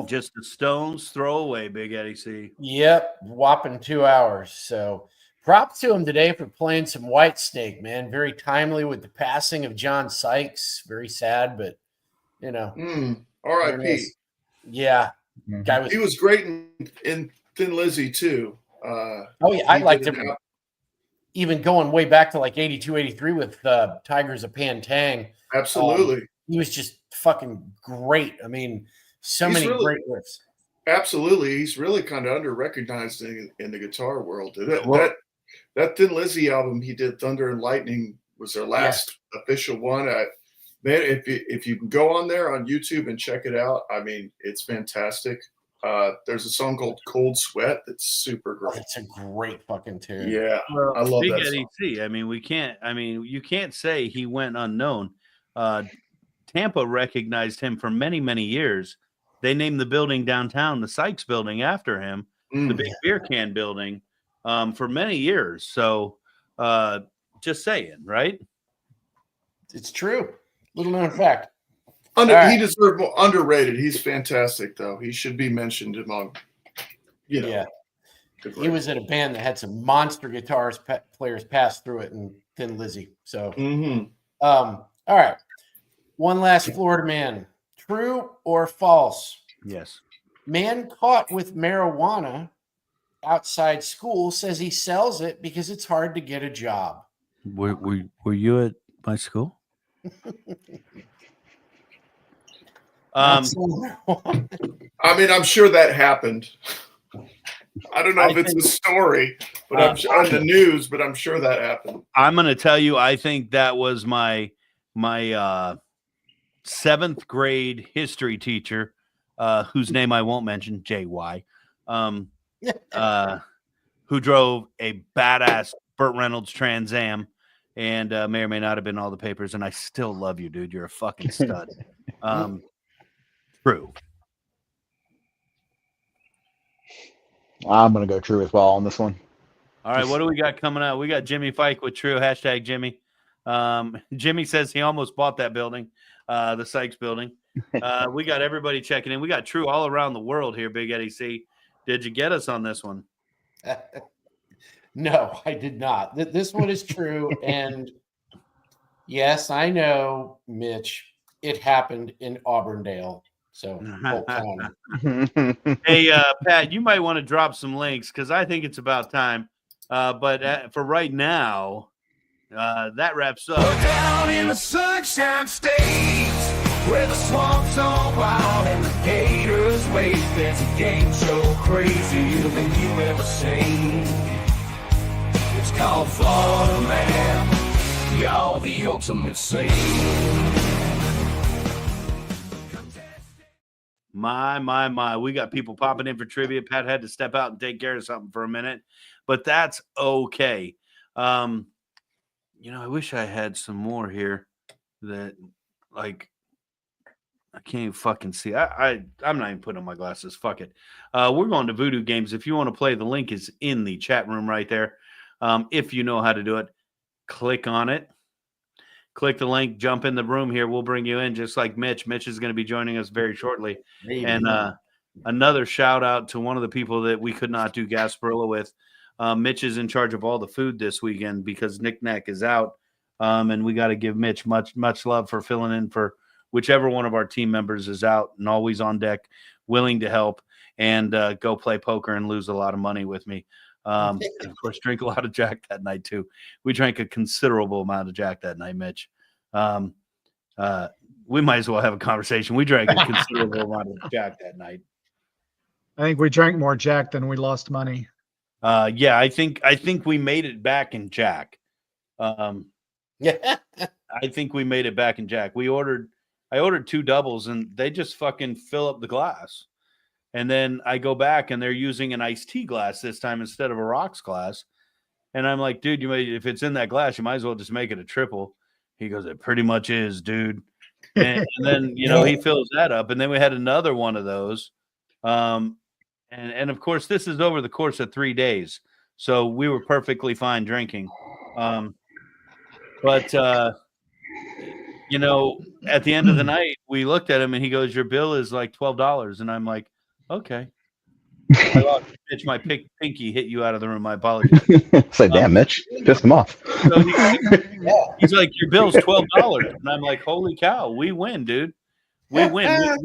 just a stone's throw away, Big Eddie C. Yep. Whopping 2 hours. So props to him today for playing some Whitesnake, man. Very timely with the passing of John Sykes. Very sad, but R.I.P. Yeah. He was great in Thin Lizzy too. I liked him. Even going way back to like 82, 83 with Tigers of Pantang. Absolutely. He was just fucking great. I mean, many great riffs. Absolutely. He's really kind of under-recognized in the guitar world. That Thin Lizzy album he did, Thunder and Lightning, was their last official one. Man, if you can go on there on YouTube and check it out, I mean, it's fantastic. There's a song called Cold Sweat that's super great. It's a great fucking tune. Yeah, I love Big that Eddie C. I mean, you can't say he went unknown. Tampa recognized him for many, many years. They named the building downtown the Sykes Building after him, the Big Beer Can Building, for many years. So just saying, right? It's true. Little known fact. He deserved more. Underrated. He's fantastic, though. He should be mentioned among, Yeah. He was in a band that had some monster guitars players pass through it in Thin Lizzy. So, all right. One last Florida man. True or false? Yes. Man caught with marijuana outside school says he sells it because it's hard to get a job. Were you at my school? I mean, I'm sure that happened. I don't know if it's a story, but I'm sure on the news, but I'm sure that happened. I'm going to tell you, I think that was my 7th grade history teacher, whose name I won't mention, JY, who drove a badass Burt Reynolds Trans Am, and may or may not have been all the papers. And I still love you, dude. You're a fucking stud. True. I'm going to go true as well on this one. All right, what do we got coming out? We got Jimmy Fike with true. Hashtag Jimmy. Jimmy says he almost bought that building, the Sykes building. We got everybody checking in. We got true all around the world here, Big Eddie C. Did you get us on this one? No, I did not. This one is true. And yes, I know, Mitch, it happened in Auburndale. So, hey, Pat, you might want to drop some links because I think it's about time. But for right now, that wraps up. We're down in the Sunshine State, where the swamps are wild and the gators wait. There's a game show crazier than you ever seen. It's called Florida Man, y'all the ultimate scene. My. We got people popping in for trivia. Pat had to step out and take care of something for a minute, but that's okay. I wish I had some more here that, like, I can't even fucking see. I'm not even putting on my glasses. Fuck it. We're going to VooDoo Games. If you want to play, the link is in the chat room right there. If you know how to do it, click on it. Click the link, jump in the room here. We'll bring you in just like Mitch. Mitch is going to be joining us very shortly. Maybe. And another shout out to one of the people that we could not do Gasparilla with. Mitch is in charge of all the food this weekend because Nick Nack is out. And we got to give Mitch much love for filling in for whichever one of our team members is out and always on deck, willing to help and go play poker and lose a lot of money with me. And of course, drink a lot of Jack that night too. We drank a considerable amount of Jack that night, Mitch. We might as well have a conversation. We drank a considerable amount of Jack that night. I think we drank more Jack than we lost money. Yeah, I think we made it back in Jack. Yeah, I think we made it back in Jack. I ordered 2 doubles and they just fucking fill up the glass. And then I go back and they're using an iced tea glass this time instead of a rocks glass. And I'm like, dude, if it's in that glass, you might as well just make it a triple. He goes, it pretty much is, dude. And then, he fills that up. And then we had another one of those. And of course, this is over the course of 3 days. So we were perfectly fine drinking. But at the end of the night, we looked at him and he goes, your bill is like $12. And I'm like, okay. I lost, Mitch, my pinky hit you out of the room. My apologies. Say, damn, Mitch, pissed him off. So he's like, your bill's $12. And I'm like, holy cow, we win, dude. We win.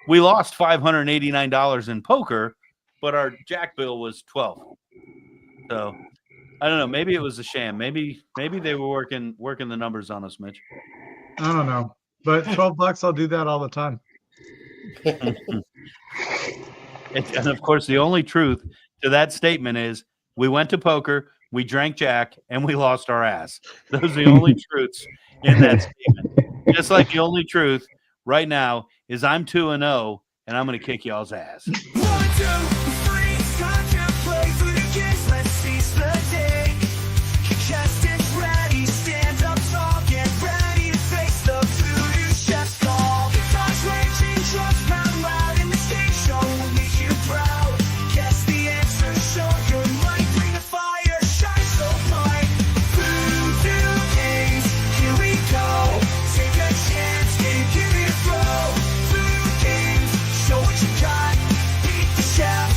We lost $589 in poker, but our Jack bill was $12. So I don't know. Maybe it was a sham. Maybe they were working the numbers on us, Mitch. I don't know. But $12, I'll do that all the time. And of course, the only truth to that statement is we went to poker, we drank Jack, and we lost our ass. Those are the only truths in that statement. Just like the only truth right now is I'm 2-0, and I'm going to kick y'all's ass. 1, 2, 3, time to play VooDoo Kids. Let's seize the day. Contestants ready, stand up tall, get ready to face the VooDoo Chef's call. Guitars raging, drums pound loud in the stage show will make you proud. Guess the answer, show your might, bring the fire, shine so bright. VooDoo Games, here we go. Take a chance, give it a throw. VooDoo Games, show what you got, beat the chef.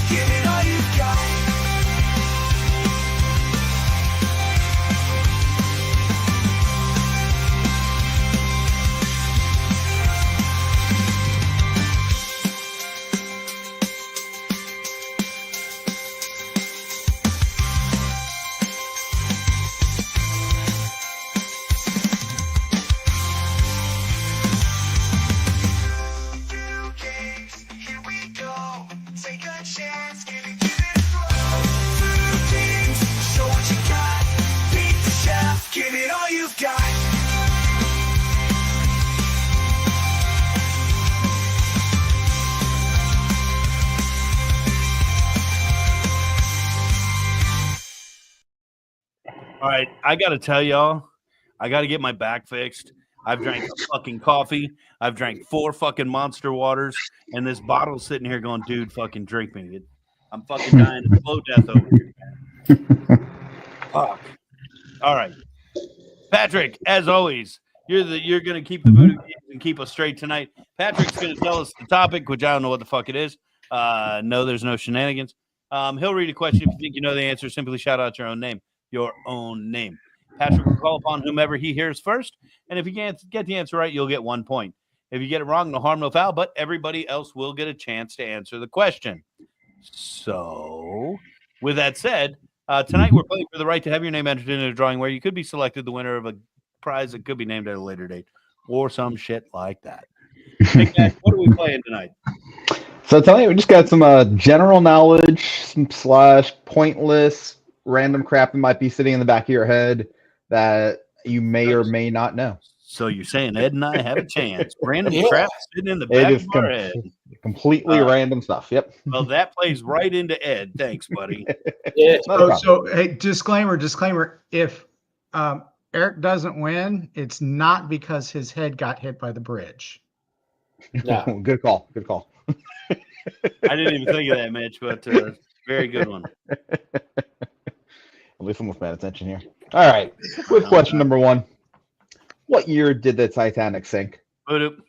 All right, I got to tell y'all, I got to get my back fixed. I've drank a fucking coffee. I've drank 4 fucking Monster Waters, and this bottle's sitting here going, dude, fucking drink me. I'm fucking dying a slow death over here, man. Fuck. All right, Patrick, as always, you're gonna keep the voodoo and keep us straight tonight. Patrick's gonna tell us the topic, which I don't know what the fuck it is. No, there's no shenanigans. He'll read a question. If you think you know the answer, simply shout out your own name. Your own name. Patrick will call upon whomever he hears first, and if you can't get the answer right, you'll get 1 point. If you get it wrong, no harm, no foul, but everybody else will get a chance to answer the question. So, with that said, tonight we're playing for the right to have your name entered in a drawing where you could be selected the winner of a prize that could be named at a later date or some shit like that. Hey, guys, what are we playing tonight? So tonight we just got some general knowledge / pointless random crap that might be sitting in the back of your head that you may or may not know. So you're saying Ed and I have a chance? Random crap sitting in the back of our head. Completely random stuff. Yep. Well, that plays right into Ed. Thanks, buddy. Yeah. So hey, disclaimer. If Eric doesn't win, it's not because his head got hit by the bridge. No. Good call. Good call. I didn't even think of that, Mitch, but very good one. At least I'm paying attention here. All right. With question number 1. What year did the Titanic sink? VooDoo.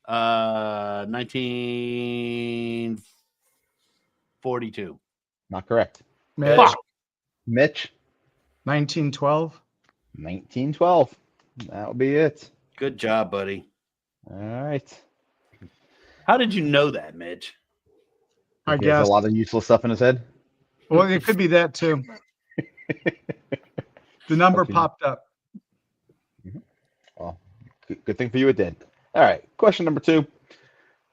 1942. Not correct. Mitch. Mitch. 1912. 1912. That would be it. Good job, buddy. All right. How did you know that, Mitch? I He has guess a lot of useless stuff in his head. Well, it could be that too. The number popped up. Well, good thing for you it did. All right. Question number 2.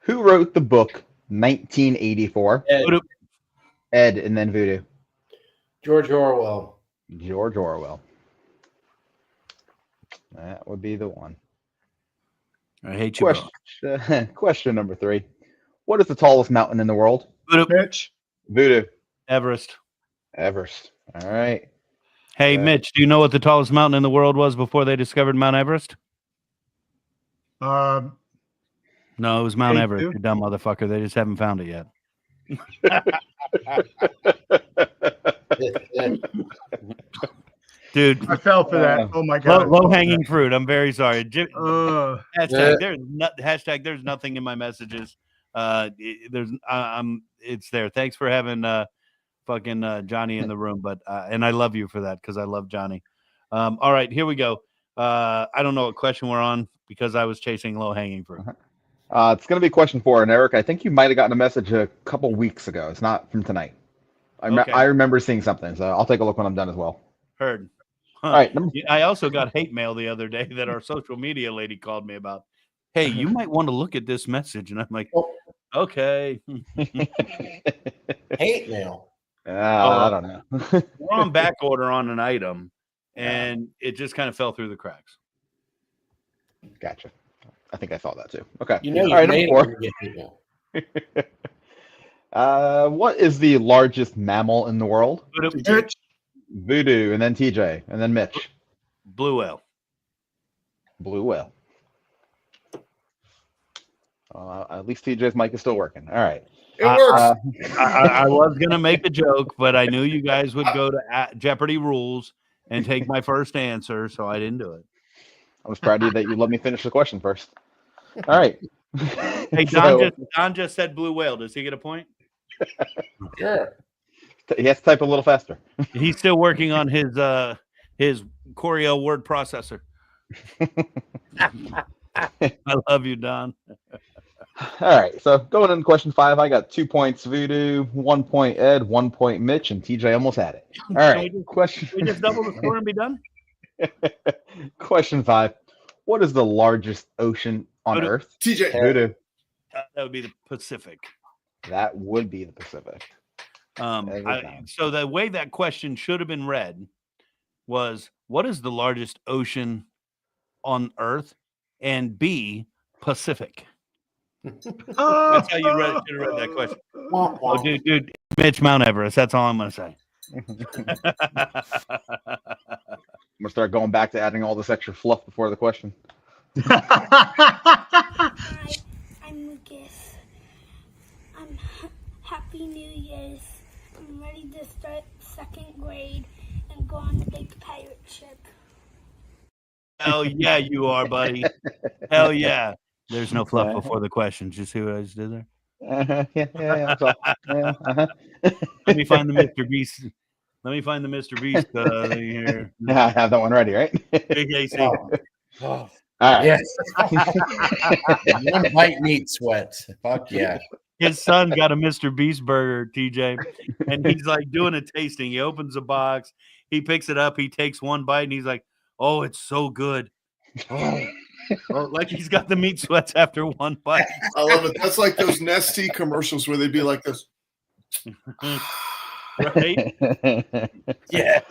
Who wrote the book 1984? Ed and then VooDoo. George Orwell. George Orwell. That would be the one. I hate you. Question number 3. What is the tallest mountain in the world? Mitch. VooDoo. Everest. Everest. All right. Hey, Mitch, do you know what the tallest mountain in the world was before they discovered Mount Everest? No, it was Mount Everest, you dumb motherfucker. They just haven't found it yet. Dude, I fell for that. Oh my god. Low hanging fruit. I'm very sorry. Hashtag there's nothing in my messages. It's there. Thanks for having fucking Johnny in the room, but and I love you for that because I love Johnny. All right, here we go. I don't know what question we're on because I was chasing low hanging fruit. It's going to be question 4, and Eric, I think you might have gotten a message a couple weeks ago. It's not from tonight. I remember seeing something, so I'll take a look when I'm done as well. Heard. All right. I also got hate mail the other day that our social media lady called me about. Hey, you might want to look at this message, and I'm like, okay. Hate mail. I don't know. We're on back order on an item, and it just kind of fell through the cracks. Gotcha. I think I thought that too. Okay. You know, all right, number 4. What is the largest mammal in the world? VooDoo, and then TJ, and then Mitch. Blue whale. Blue whale. At least TJ's mic is still working. All right. It works. I was going to make a joke, but I knew you guys would go to Jeopardy rules and take my first answer, so I didn't do it. I was proud of you that you let me finish the question first. All right. Hey, Don just said blue whale. Does he get a point? Sure. He has to type a little faster. He's still working on his Choreo word processor. I love you, Don. All right. So going into question 5, I got 2 points VooDoo, 1 point Ed, 1 point Mitch, and TJ almost had it. All right. Can we just double the score and be done? Question 5. What is the largest ocean on Earth? TJ. VooDoo. That would be the Pacific. That would be the Pacific. So the way that question should have been read was, what is the largest ocean on Earth? And B, Pacific. That's how you should have read that question. Oh, dude, Mitch, Mount Everest. That's all I'm going to say. I'm gonna start going back to adding all this extra fluff before the question. Hi, I'm Lucas. Happy New Year's. I'm ready to start 2nd grade and go on the big pirate ship. Hell yeah, you are, buddy. Hell yeah. There's no fluff before the question. Did you see what I just did there? Yeah. Let me find the Mr. Beast. Let me find the Mr. Beast here. Yeah, I have that one ready, right? Big AC. Oh. All right. Yes. One bite meat sweat. Fuck yeah. His son got a Mr. Beast burger, TJ, and he's like doing a tasting. He opens a box, he picks it up, he takes one bite, and he's like, "Oh, it's so good." Oh, like he's got the meat sweats after one bite. I love it. That's like those Nestea commercials where they'd be like this. Right? Yeah.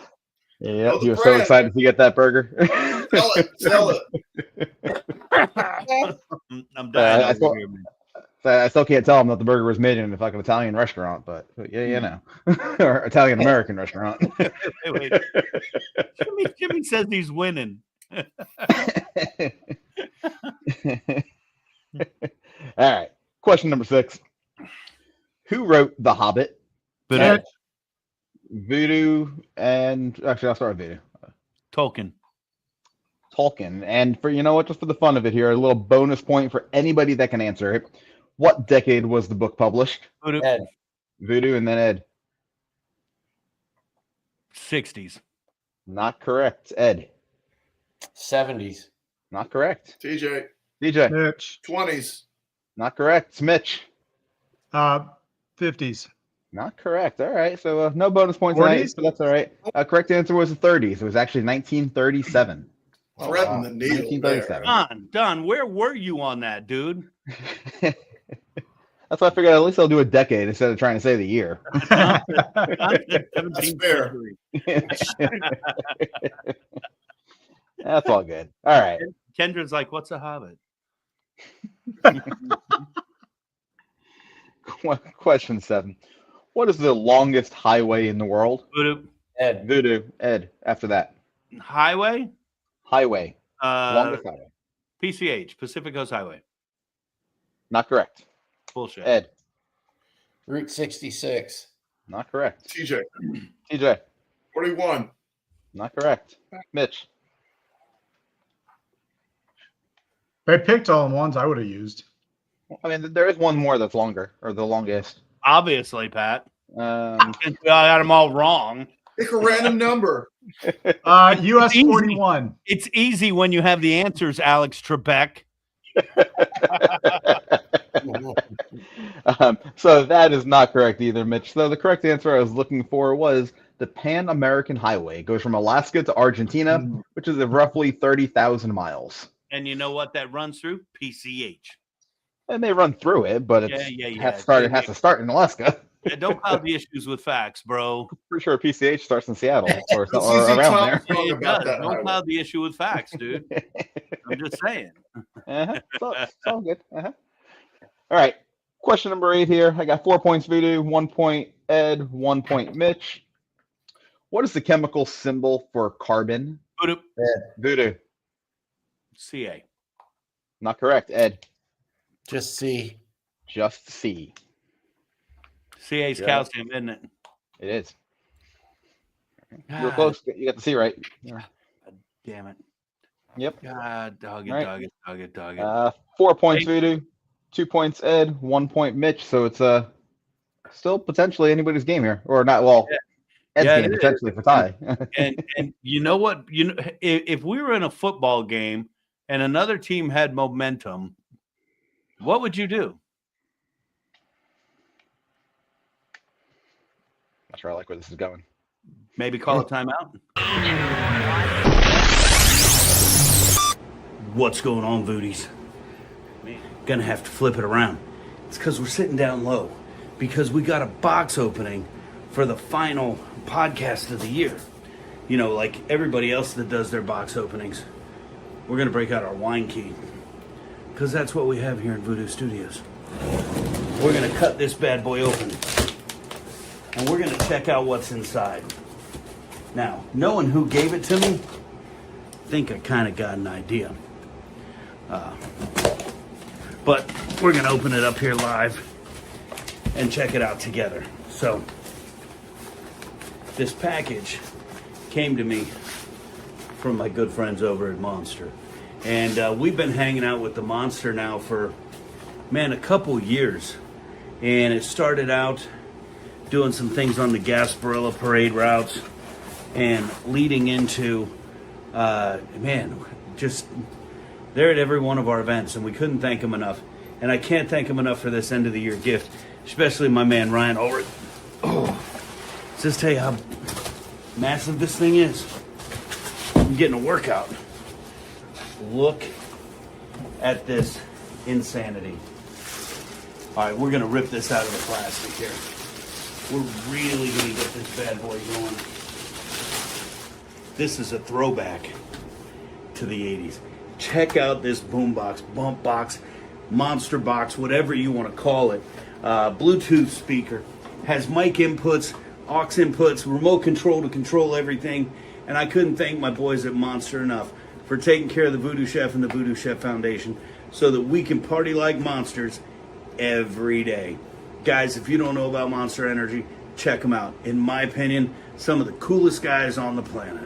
Yeah, Oh, you were so excited to get that burger. Sell it. I'm dying. I still can't tell him that the burger was made in a fucking Italian restaurant, but yeah, you know, or Italian American restaurant. Wait. Jimmy says he's winning. All right. Question number 6. Who wrote The Hobbit? VooDoo. VooDoo, and actually, I'll start with VooDoo. Tolkien. And for, you know what, just for the fun of it here, a little bonus point for anybody that can answer it. What decade was the book published? VooDoo. Ed. VooDoo, and then Ed. 60s. Not correct. Ed. 70s. Not correct. TJ. DJ. Mitch. 20s. Not correct. Mitch. 50s. Not correct. All right. So no bonus points tonight, but that's all right. Correct answer was the 30s. It was actually 1937. Threading the needle. 1937. Don, where were you on that, dude? That's why I figured at least I'll do a decade instead of trying to say the year. That's fair. That's all good. All right. Kendra's like, "What's a hobbit?" Question 7. What is the longest highway in the world? VooDoo. Ed. VooDoo. Ed. After that. Highway. Highway. Longest highway. PCH. Pacific Coast Highway. Not correct. Bullshit. Ed. Route 66. Not correct. TJ. TJ. 41. Not correct. Mitch. If I picked all the ones I would have used. I mean, there is one more that's longer, or the longest. Obviously, Pat. I got them all wrong. Pick a random number. US 41. It's easy when you have the answers, Alex Trebek. So that is not correct either, Mitch. So the correct answer I was looking for was the Pan American Highway. It goes from Alaska to Argentina, which is roughly 30,000 miles. And you know what that runs through? PCH. And they run through it, but it has to start in Alaska. Yeah, don't cloud the issues with facts, bro. Pretty sure PCH starts in Seattle or around there. It does. Don't cloud the issue with facts, dude. I'm just saying. It's all good. All right. Question number 8 here. I got 4 points, VooDoo, 1 point, Ed, 1 point, Mitch. What is the chemical symbol for carbon? VooDoo. VooDoo. CA. Not correct. Ed. Just C. Just C. CA's calcium, isn't it? It is. You were close. You got the C right. God damn it. Yep. God, dog it, Right. dog it. 4 points, VooDoo. 2 points, Ed. 1 point, Mitch. So it's still potentially anybody's game here, or not? Well, Ed's game potentially for tie. and you know what? If we were in a football game and another team had momentum, what would you do? Not sure I like where this is going. Maybe call a timeout. What's going on, Voodies? Gonna have to flip it around. It's because we're sitting down low because we got a box opening for the final podcast of the year. You know, like everybody else that does their box openings, we're gonna break out our wine key because that's what we have here in VooDoo Studios. We're gonna cut this bad boy open. and we're going to check out what's inside. Now, knowing who gave it to me, I think I kind of got an idea. But we're going to open it up here live and check it out together. So, this package came to me from my good friends over at Monster. And we've been hanging out with the Monster now for, man, a couple years. And it started out doing some things on the Gasparilla parade routes and leading into, man, just they're at every one of our events, and we couldn't thank them enough. And I can't thank them enough for this end of the year gift, especially my man Ryan Ulrich. Oh, just tell you how massive this thing is. I'm getting a workout. Look at this insanity. All right, we're gonna rip this out of the plastic here. We're really gonna get this bad boy going. This is a throwback to the 80s. Check out this boombox, bump box, monster box, whatever you want to call it. Bluetooth speaker, has mic inputs, aux inputs, remote control to control everything. And I couldn't thank my boys at Monster enough for taking care of the Voodoo Chef and the Voodoo Chef Foundation so that we can party like monsters every day. Guys, if you don't know about Monster Energy, check them out. In my opinion, some of the coolest guys on the planet.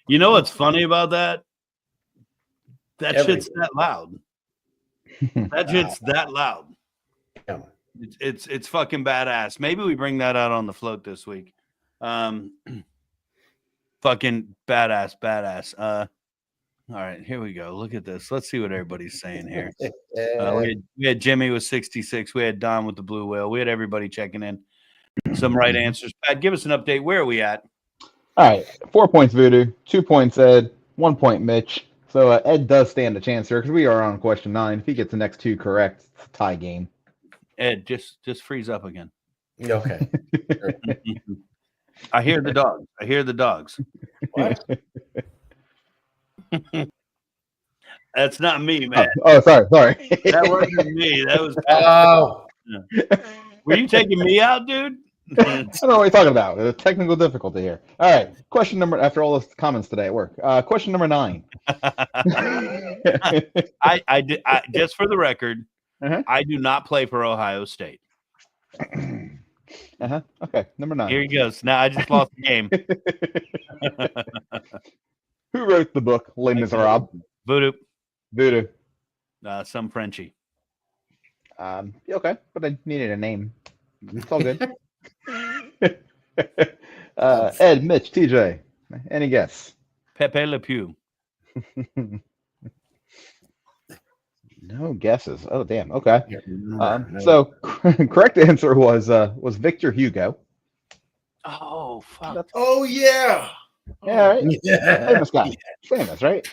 You know what's funny about that? That shit's that loud. That shit's that loud. Yeah. It's fucking badass. Maybe we bring that out on the float this week. Fucking badass. All right, here we go. Look at this. Let's see what everybody's saying here. We had Jimmy with 66. We had Don with the blue whale. We had everybody checking in. Some right answers. Pat, give us an update. Where are we at? All right, 4 points Voodoo, 2 points Ed, 1 point Mitch. So Ed does stand a chance here because we are on question 9. If he gets the next 2 correct, it's a tie game. Ed, just freeze up again. Okay. I hear the dogs. I hear the dogs. What? That's not me, man. Oh, sorry. That wasn't me. That was. Oh. Were you taking me out, dude? I don't know what you're talking about. There's technical difficulty here. All right. Question number, after all those comments today at work. Question number 9. I just for the record, I do not play for Ohio State. Okay. Number 9. Here he goes. Now I just lost the game. Who wrote the book Les Miserables? Voodoo. Some Frenchie. Okay, but I needed a name. It's all good. Ed, Mitch, TJ, any guess? Pepe Le Pew. No guesses. Oh, damn. Okay. So correct answer was Victor Hugo. Oh, fuck. Oh, yeah. Yeah, right? Yeah. Famous guy. Famous, right?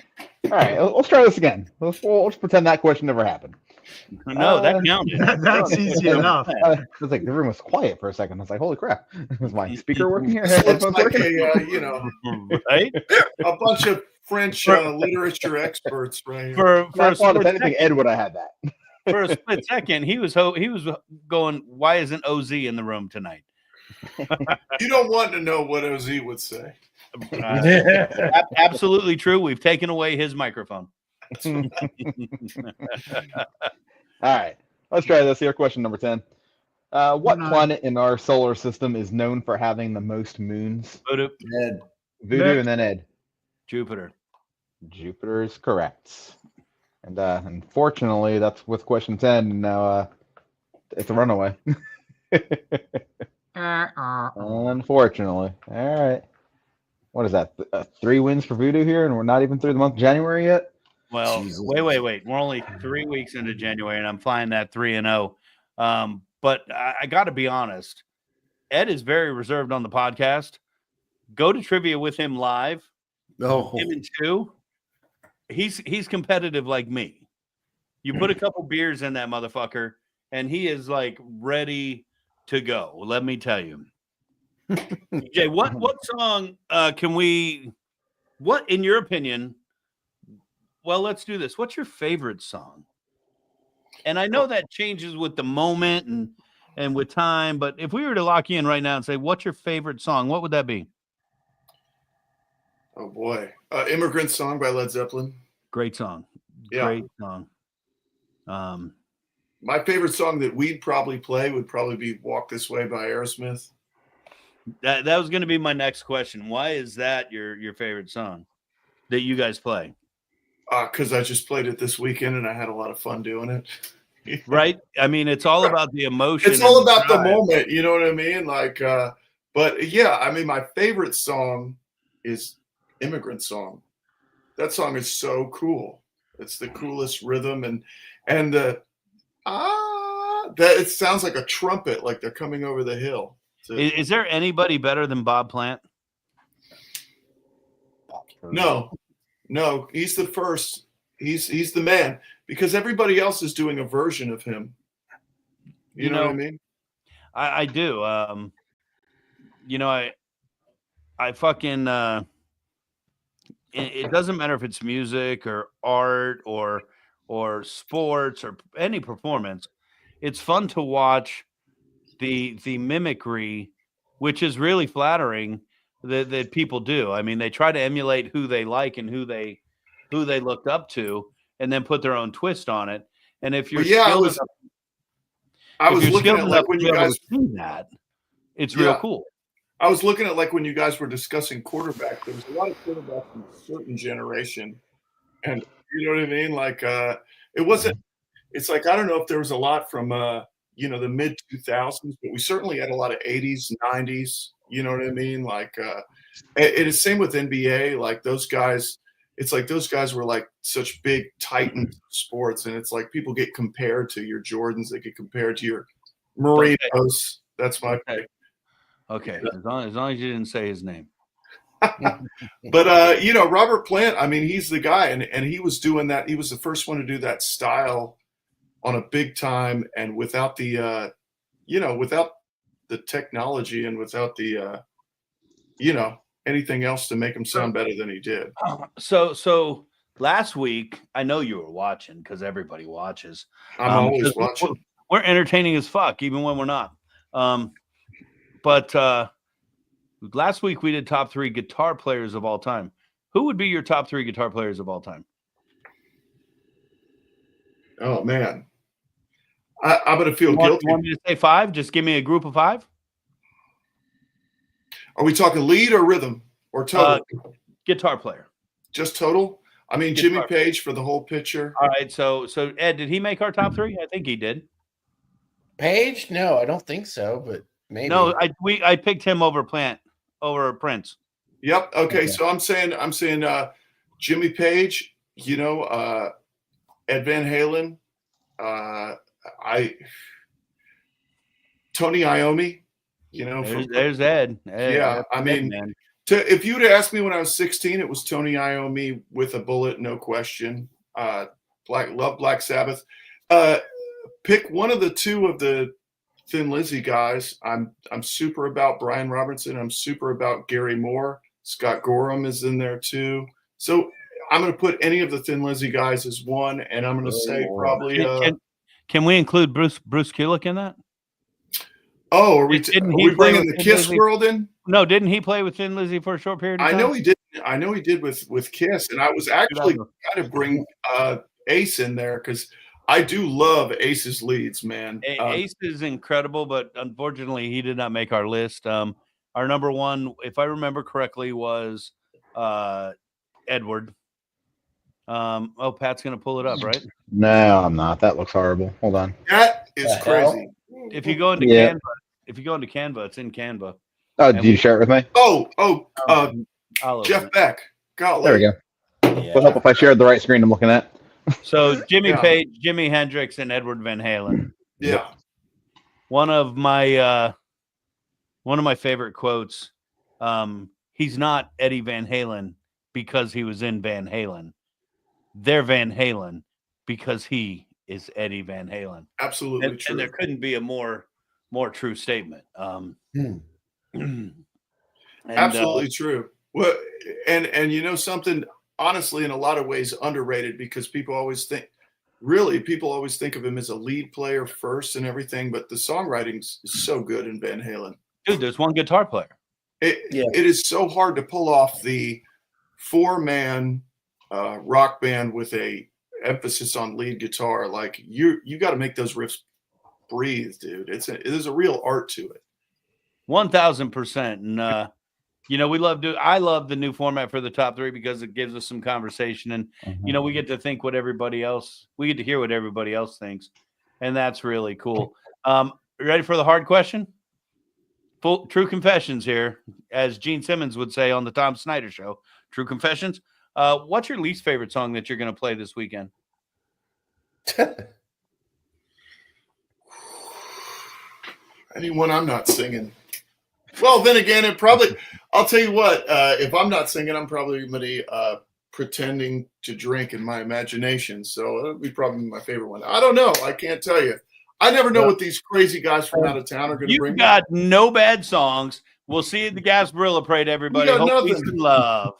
All right, let's try this again. Let's pretend that question never happened. No, that counted. That's easy enough. I was like, the room was quiet for a second. I was like, holy crap. Was my speaker working here? Looks Headphones like working? Right? a bunch of French literature experts, right? For I a thought if split anything, Ed would have had that. for a split second, he was going, why isn't OZ in the room tonight? You don't want to know what OZ would say. Absolutely true. We've taken away his microphone. All right, let's try this here. Question number 10. What Nine. planet in our solar system is known for having the most moons? VooDoo. Ed. VooDoo and then Ed. Jupiter. Jupiter is correct. And unfortunately, that's with question 10. And now it's a runaway. Unfortunately. All right. What is that? 3 wins for VooDoo here, and we're not even through the month of January yet? Well, wait. We're only 3 weeks into January, and I'm flying that 3-0. But I got to be honest. Ed is very reserved on the podcast. Go to trivia with him live. No. Him and two. He's competitive like me. You put a couple beers in that motherfucker, and he is like ready to go. Let me tell you. Jay, what song what in your opinion? Well, let's do this. What's your favorite song? And I know that changes with the moment and with time, but if we were to lock you in right now and say, what's your favorite song? What would that be? Oh boy. Immigrant Song by Led Zeppelin. Great song. Yeah. Great song. My favorite song that we'd probably play would probably be Walk This Way by Aerosmith. That was going to be my next question. Why is that your favorite song that you guys play? Because I just played it this weekend and I had a lot of fun doing it. Right? I mean, it's all about the emotion. It's all about the moment, you know what I mean? Like, but yeah, I mean, my favorite song is Immigrant Song. That song is so cool. It's the coolest rhythm and that it sounds like a trumpet, like they're coming over the hill. Is there anybody better than Bob Plant? No, he's the first. He's the man because everybody else is doing a version of him. You know what I mean? I do. I fucking. It doesn't matter if it's music or art or sports or any performance. It's fun to watch the mimicry, which is really flattering that people do. I mean, they try to emulate who they like and who they looked up to, and then put their own twist on it. And if you're I was looking at like when you guys do that, it's real cool. I was looking at like when you guys were discussing quarterback. There was a lot of quarterbacks from a certain generation, and you know what I mean. Like it wasn't. It's like I don't know if there was a lot from the mid 2000s, but we certainly had a lot of 80s, 90s. You know what I mean? Like it is same with NBA. Like those guys, it's like those guys were like such big titans of sports, and it's like people get compared to your Jordans. They get compared to your Marinos. That's my pick. Okay, as long as you didn't say his name. But Robert Plant, I mean, he's the guy, and he was doing that. He was the first one to do that style on a big time, and without the without the technology and without the anything else to make him sound better than he did. So last week, I know you were watching because everybody watches. I'm always watching. We're entertaining as fuck, even when we're not. But last week we did top 3 guitar players of all time. Who would be your top 3 guitar players of all time? Oh man, I'm gonna feel guilty. You want me to say 5? Just give me a group of 5. Are we talking lead or rhythm or total? Guitar player. Just total. I mean, Jimmy Page for the whole picture. All right. So Ed, did he make our top 3? I think he did. Page? No, I don't think so, but maybe. No, I picked him over Prince. Yep. Okay. So I'm saying Jimmy Page, Ed Van Halen, Tony Iommi, there's Ed. Yeah. I mean, if you would have asked me when I was 16, it was Tony Iommi with a bullet, no question. Black Sabbath. Pick one of the 2 of the Thin Lizzy guys. I'm super about Brian Robertson. I'm super about Gary Moore. Scott Gorham is in there too. So I'm going to put any of the Thin Lizzy guys as one, and I'm going to say probably. Can we include Bruce Kulick in that? Oh, are we bringing the Kiss world in? No, didn't he play with Thin Lizzy for a short period of time? I know he did with Kiss, and I was actually trying to bring Ace in there because I do love Ace's leads, man. Ace is incredible, but unfortunately, he did not make our list. Our number one, if I remember correctly, was Edward. Pat's going to pull it up, right? No, I'm not. That looks horrible. Hold on. That is crazy. If you go into Yeah. Canva, it's in Canva. Oh, did you share it with me? Jeff Beck. Golly. There we go. Would help if I shared the right screen I'm looking at. So Jimmy Page, Jimi Hendrix, and Edward Van Halen. Yeah. One of my favorite quotes. He's not Eddie Van Halen because he was in Van Halen. They're Van Halen because he is Eddie Van Halen. Absolutely true. And there couldn't be a more true statement. Absolutely true. Well, and you know something, honestly, in a lot of ways underrated, because people always think of him as a lead player first and everything, but the songwriting is so good in Van Halen. Dude, there's one guitar player. It is so hard to pull off the 4-man rock band with a emphasis on lead guitar. Like you got to make those riffs breathe, dude. There's a real art to it. 1,000%. And I love the new format for the top three because it gives us some conversation, and we get to think what we get to hear what everybody else thinks, and that's really cool. Ready for the hard question? True confessions here, as Gene Simmons would say on the Tom Snyder Show. True confessions. What's your least favorite song that you're going to play this weekend? Anyone I'm not singing. Well, then again, I'll tell you what, if I'm not singing, I'm probably going to pretending to drink in my imagination. So that would be probably my favorite one. I don't know. I can't tell you. I never know what these crazy guys from out of town are going to bring. You got no bad songs. We'll see you at the Gasparilla Parade, everybody. You got Hope, peace, nothing. and love.